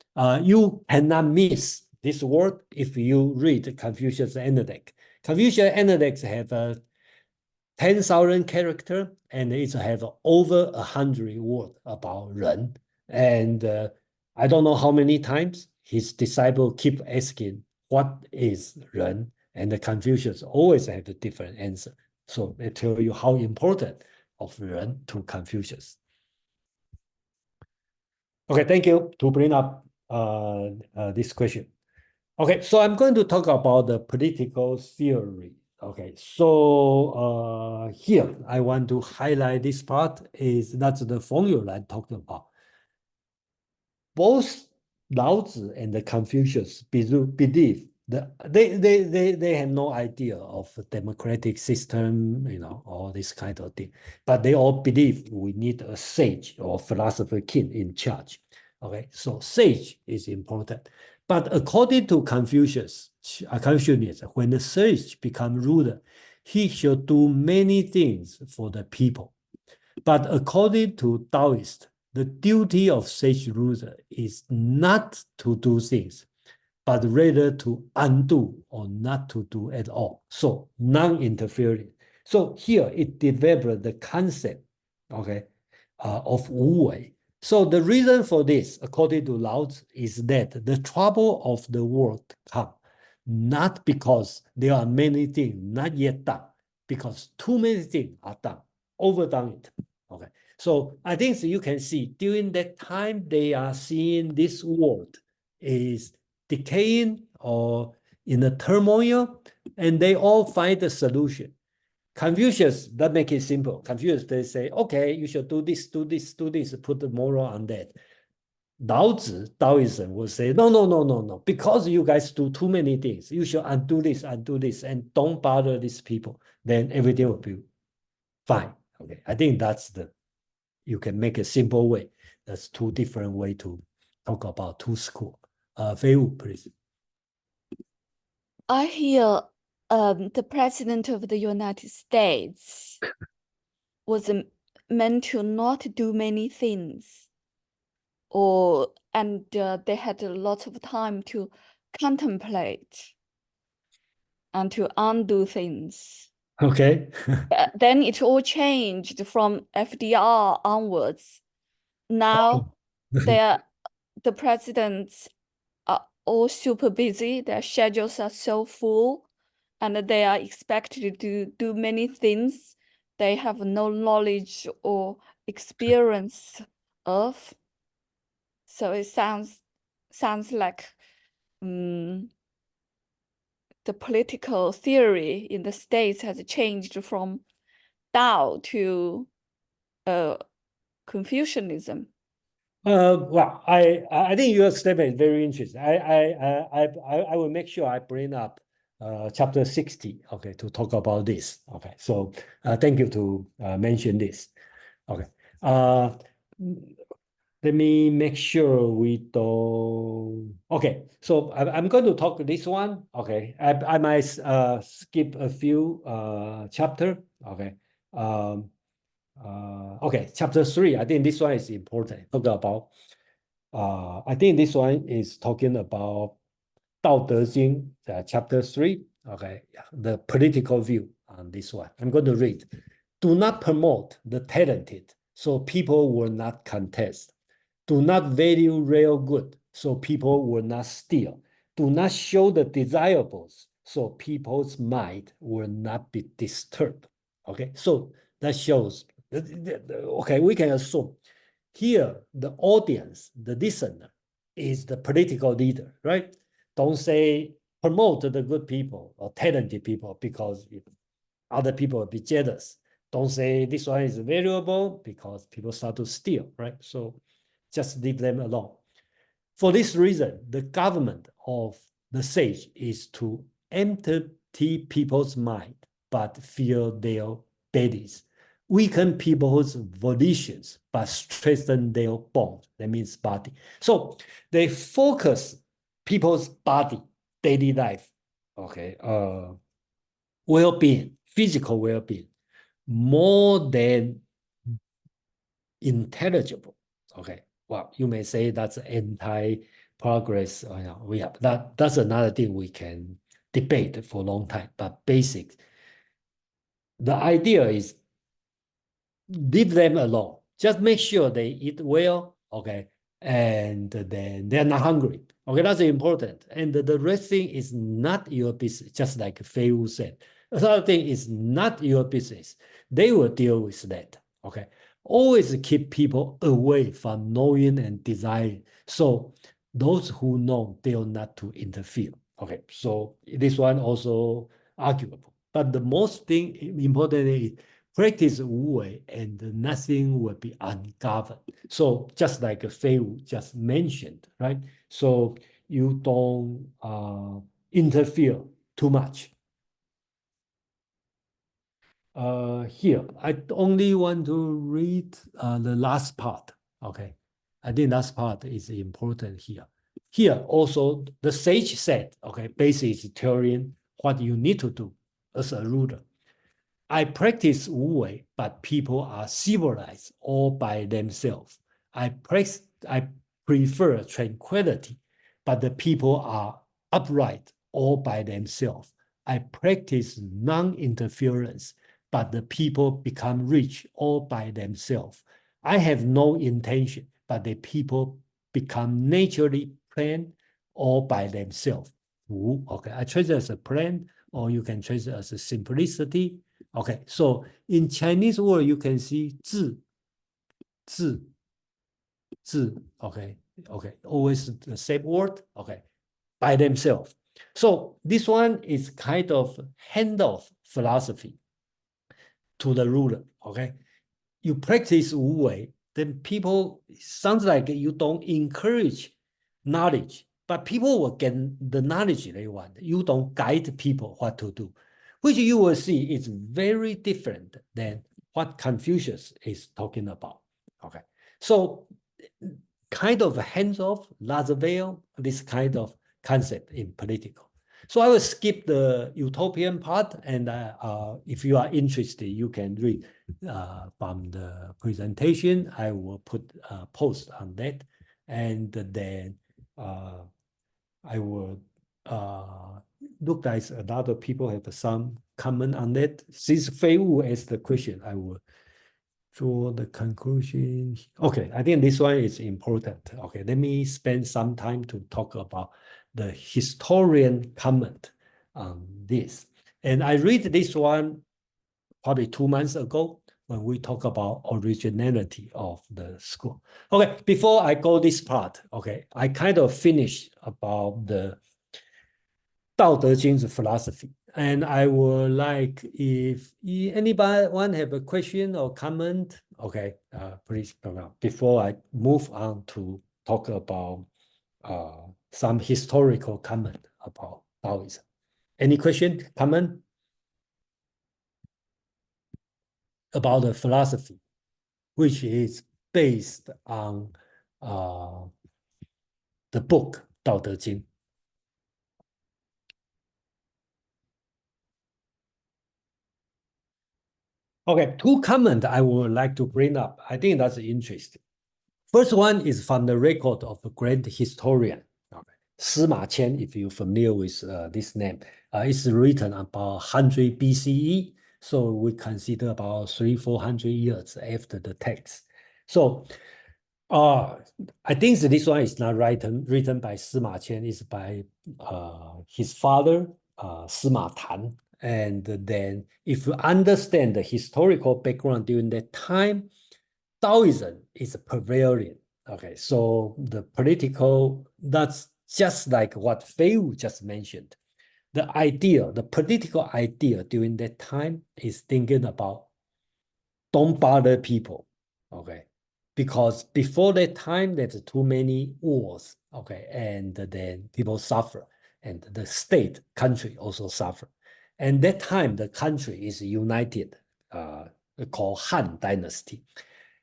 you cannot miss this word if you read Confucius Analect. Confucius Analects have 10,000 character and it have over 100 words about Ren. And I don't know how many times his disciple keep asking, what is Ren? And the Confucius always have a different answer. So they tell you how important of Ren to Confucius. Okay, thank you to bring up this question. Okay, so I'm going to talk about the political theory. Okay, so here I want to highlight this part that's the formula I talked about. Both Lao Tzu and the Confucius believe that they have no idea of a democratic system, all this kind of thing. But they all believe we need a sage or philosopher king in charge. Okay, so sage is important. But according to Confucius, when the sage becomes ruler, he should do many things for the people. But according to Taoist, the duty of sage ruler is not to do things, but rather to undo or not to do at all. So non-interfering. So here it developed the concept, of Wu Wei. So the reason for this, according to Lao Tzu, is that the trouble of the world come not because there are many things not yet done, because too many things are done, overdone it. Okay, so I think you can see during that time they are seeing this world is decaying or in a turmoil, and they all find a solution. Confucius, that make it simple. Confucius, they say, okay, you should do this, do this, do this, put the moral on that. Lao Tzu, Taoism will say, no, because you guys do too many things, you should undo this, and don't bother these people, then everything will be fine. Okay, I think you can make a simple way. That's two different ways to talk about two schools. Fei Wu, please. I hear the president of the United States was meant to not do many things, and they had a lot of time to contemplate and to undo things. Okay. Then it all changed from FDR onwards. Now the presidents are all super busy. Their schedules are so full, and they are expected to do many things they have no knowledge or experience of. So it sounds like the political theory in the States has changed from Tao to Confucianism. Well, I think your statement is very interesting. I will make sure I bring up chapter 60, okay, to talk about this. Okay, so thank you to mention this. Okay, let me make sure we don't. Okay, so I'm going to talk this one. Okay, I might skip a few chapter. Okay. Okay, chapter 3. I think this one is important. Talk about. I think this one is talking about Tao Te Ching, chapter 3. Okay, the political view on this one. I'm going to read. Do not promote the talented, so people will not contest. Do not value real good, so people will not steal. Do not show the desirables, so people's mind will not be disturbed. Okay, so that shows. Okay, we can assume here the audience, the listener, is the political leader, right? Don't say promote the good people or talented people because other people will be jealous. Don't say this one is valuable because people start to steal, right? So just leave them alone. For this reason, the government of the sage is to empty people's mind, but fill their bellies. Weaken people's volitions, but strengthen their bones. That means body. So they focus people's body, daily life, okay, well-being, physical well-being, more than intelligible. Okay. Well, you may say that's anti-progress. That's another thing we can debate for a long time. But basic, the idea is leave them alone. Just make sure they eat well. Okay. and then they're not hungry. Okay, that's important. And the rest thing is not your business, just like Fei Wu said. The other thing is not your business. They will deal with that. Okay, always keep people away from knowing and desiring. So those who know, they are not to interfere. Okay, so this one also arguable. But the most thing important is practice Wu Wei and nothing will be ungoverned. So just like Fei Wu just mentioned, right? So you don't interfere too much. Here, I only want to read the last part, okay? I think last part is important here. Here also, the sage said, okay, basically telling what you need to do as a ruler. I practice Wu Wei, but people are civilized all by themselves. I prefer tranquility, but the people are upright all by themselves. I practice non-interference, but the people become rich all by themselves. I have no intention, but the people become naturally plain all by themselves. Wu, okay, I translate it as a plain, or you can translate it as a simplicity. Okay, so in Chinese word, you can see 字, okay, always the same word, okay, by themselves. So this one is kind of handoff philosophy to the ruler, okay? You practice Wu Wei, then people, sounds like you don't encourage knowledge, but people will get the knowledge they want. You don't guide people what to do, which you will see is very different than what Confucius is talking about, okay? So kind of hands-off, Laissez-faire, this kind of concept in political. So I will skip the utopian part, and if you are interested, you can read from the presentation. I will put a post on that, and then I will look like a lot of people have some comment on that. Since Fei Wu asked the question, I will draw the conclusion. Okay, I think this one is important. Okay, let me spend some time to talk about the historian comment on this. And I read this one probably 2 months ago when we talk about originality of the school. Okay, before I go this part, okay, I kind of finished about the Tao Te Ching's philosophy. And I would like, if anyone have a question or comment, okay, please come out before I move on to talk about some historical comment about Taoism. Any question, comment about the philosophy, which is based on the book Tao Te Ching? Okay, 2 comments I would like to bring up. I think that's interesting. First one is from the record of a great historian, Sima Qian, if you're familiar with this name. It's written about 100 BCE, so we consider about 300-400 years after the text. So I think this one is not written by Sima Qian, it's by his father, Sima Tan. And then if you understand the historical background during that time, Taoism is prevailing. Okay, so the political, that's just like what Fei Wu just mentioned. The idea, the political idea during that time is thinking about don't bother people, okay? Because before that time, there's too many wars, okay? And then people suffer, and the state, country also suffer. And that time, the country is united, called Han Dynasty.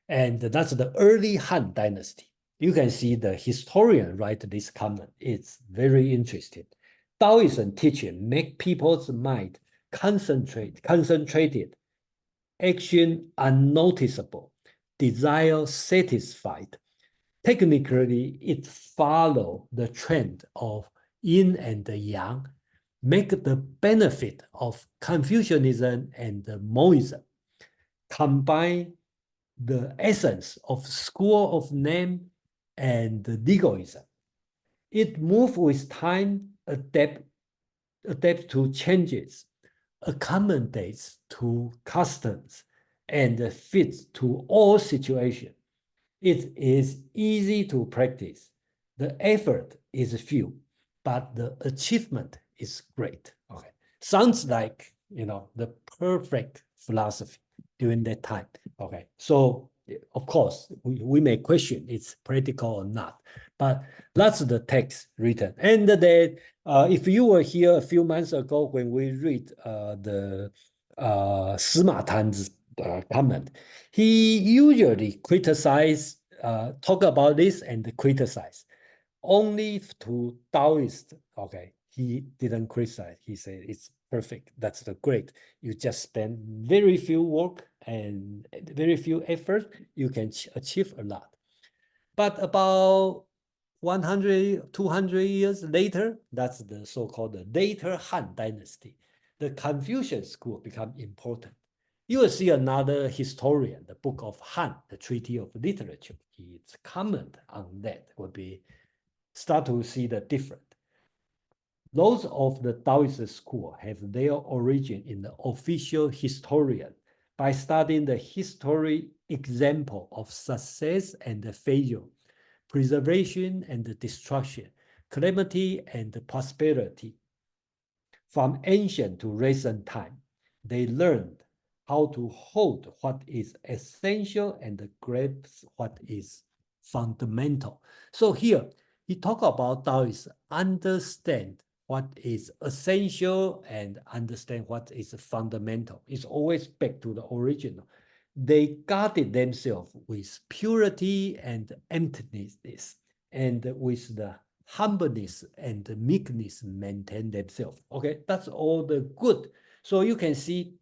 And that's the early Han Dynasty. You can see the historian write this comment. It's very interesting. Taoism teaching make people's mind concentrated, action unnoticeable, desire satisfied. Technically, it follow the trend of yin and the yang, make the benefit of Confucianism and Moism, combine the essence of school of name and legalism. It moves with time, adapt to changes, accommodates to customs, and fits to all situations. It is easy to practice. The effort is few, but the achievement is great. Okay, sounds like, you know, the perfect philosophy during that time. Okay, so of course we may question it's practical or not, but that's the text written. And then if you were here a few months ago when we read the Sima Tan's comment, he usually talk about this and criticize. Only to Taoist, okay, he didn't criticize. He said it's perfect. That's the great. You just spend very few work and very few effort, you can achieve a lot. But about 100, 200 years later, that's the so-called the later Han Dynasty, the Confucian school become important. You will see another historian, the Book of Han, the Treaty of Literature. His comment on that would be start to see the difference. Those of the Taoist school have their origin in the official historian by studying the history example of success and failure, preservation and destruction, calamity and prosperity. From ancient to recent time, they learned how to hold what is essential and grasp what is fundamental. So here, he talk about Taoists understand what is essential and understand what is fundamental. It's always back to the original. They guarded themselves with purity and emptiness, and with the humbleness and meekness maintain themselves. Okay, that's all the good. So you can see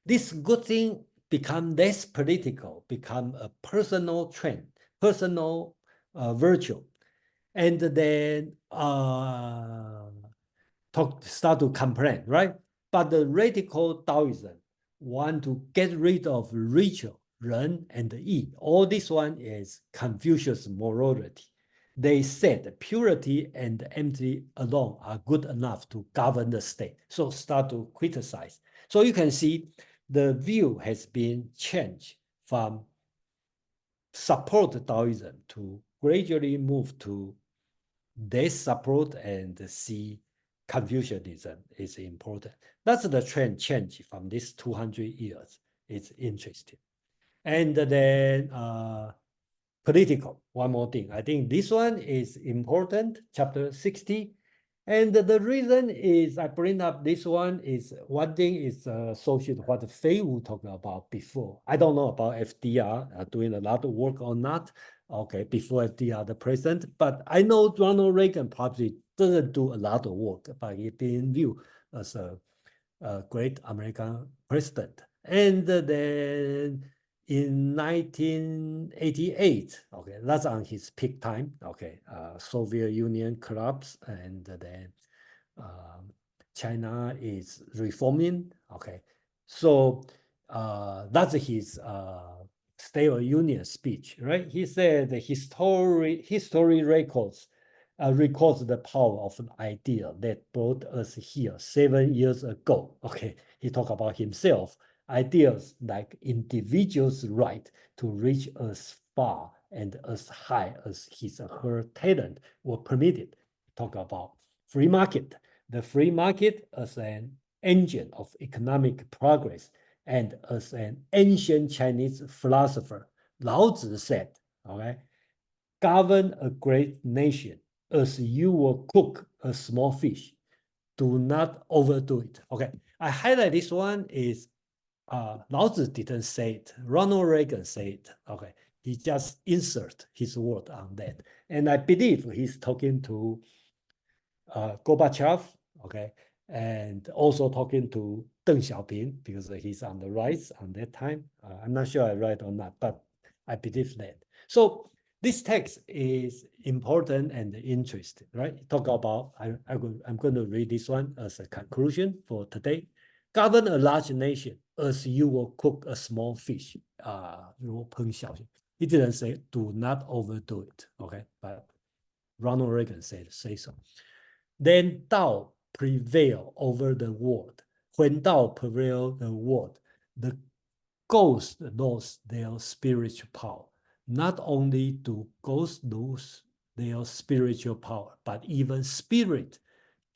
this good thing become less political, become a personal trend, personal virtue. And then start to complain, right? But the radical Taoism want to get rid of ritual, ren and yi. All this one is Confucius morality. They said purity and empty alone are good enough to govern the state. So start to criticize. So you can see the view has been changed from support Taoism to gradually move to they support and see Confucianism is important. That's the trend change from this 200 years. It's interesting. And then political, one more thing. I think this one is important, chapter 60. And the reason is I bring up this one is one thing is associated what Fei Wu talked about before. I don't know about FDR doing a lot of work or not. Okay, before FDR the president, but I know Ronald Reagan probably doesn't do a lot of work, but he been viewed as a great American president. And then in 1988, okay, that's on his peak time, okay, Soviet Union collapsed, and then China is reforming, okay. So that's his State of Union speech, right? He said the history records the power of an idea that brought us here 7 years ago. Okay, he talked about himself. Ideas like individuals' right to reach as far and as high as his or her talent were permitted. Talk about free market. The free market as an engine of economic progress, and as an ancient Chinese philosopher, Lao Tzu said, okay, govern a great nation as you will cook a small fish. Do not overdo it. Okay, I highlight this one is Lao Tzu didn't say it. Ronald Reagan said it. Okay, he just insert his word on that. And I believe he's talking to Gorbachev, okay, and also talking to Deng Xiaoping because he's on the rise on that time. I'm not sure I'm right or not, but I believe that. So this text is important and interesting, right? Talk about, I'm going to read this one as a conclusion for today. Govern a large nation as you will cook a small fish. 如烹小鲜. He didn't say do not overdo it, okay? But Ronald Reagan said say so. Then Tao prevail over the world. When Tao prevail the world, the ghosts lose their spiritual power. Not only do ghosts lose their spiritual power, but even spirit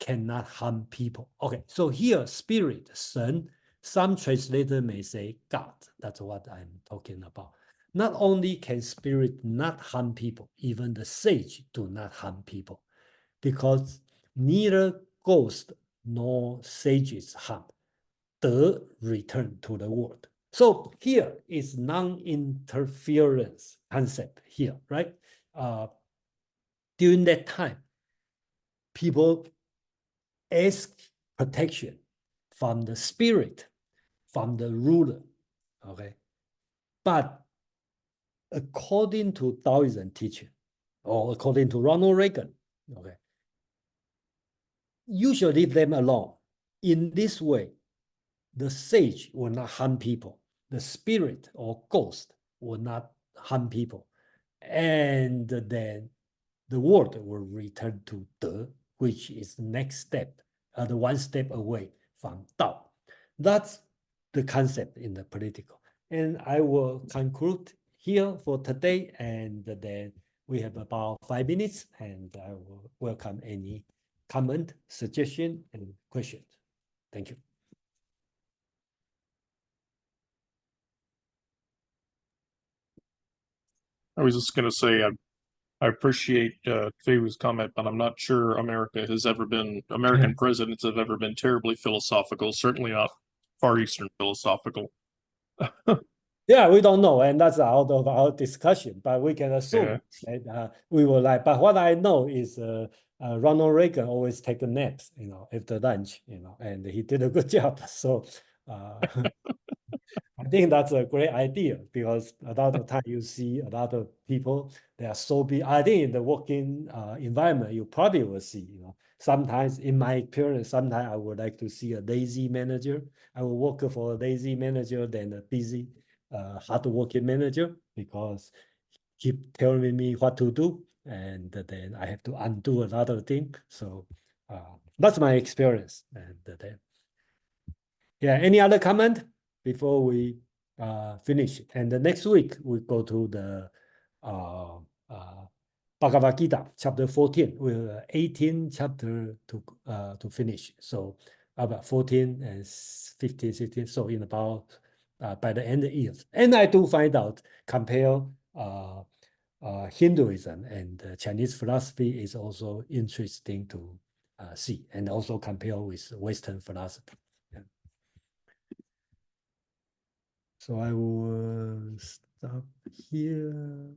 cannot harm people. Okay, so here spirit, 神, some translator may say God. That's what I'm talking about. Not only can spirit not harm people, even the sage do not harm people, because neither ghost nor sages harm. The return to the world. So here is non-interference concept here, right? During that time, people ask protection from the spirit, from the ruler, okay? But according to Taoism teaching, or according to Ronald Reagan, okay, you should leave them alone. In this way, the sage will not harm people. The spirit or ghost will not harm people. And then the world will return to De, which is the next step, the one step away from Tao. That's the concept in the political. And I will conclude here for today, and then we have about 5 minutes, and I will welcome any comment, suggestion, and questions. Thank you. I was just going to say, I appreciate Feiwu's comment, but I'm not sure American presidents have ever been terribly philosophical, certainly not Far Eastern philosophical. Yeah, we don't know, and that's out of our discussion, but we can assume that we will like. But what I know is Ronald Reagan always take naps, after lunch, and he did a good job. So I think that's a great idea, because a lot of time you see a lot of people, they are so busy. I think in the working environment, you probably will see, sometimes in my experience, sometimes I would like to see a lazy manager. I will work for a lazy manager than a busy, hard-working manager, because keep telling me what to do, and then I have to undo a lot of things. So that's my experience. And then, yeah, any other comment before we finish? And the next week we go to the Bhagavad Gita, chapter 14. We have 18 chapter to finish. So about 14 and 15, 16. So in about by the end of the year. And I do find out, compare Hinduism and Chinese philosophy is also interesting to see, and also compare with Western philosophy. Yeah. So I will stop here.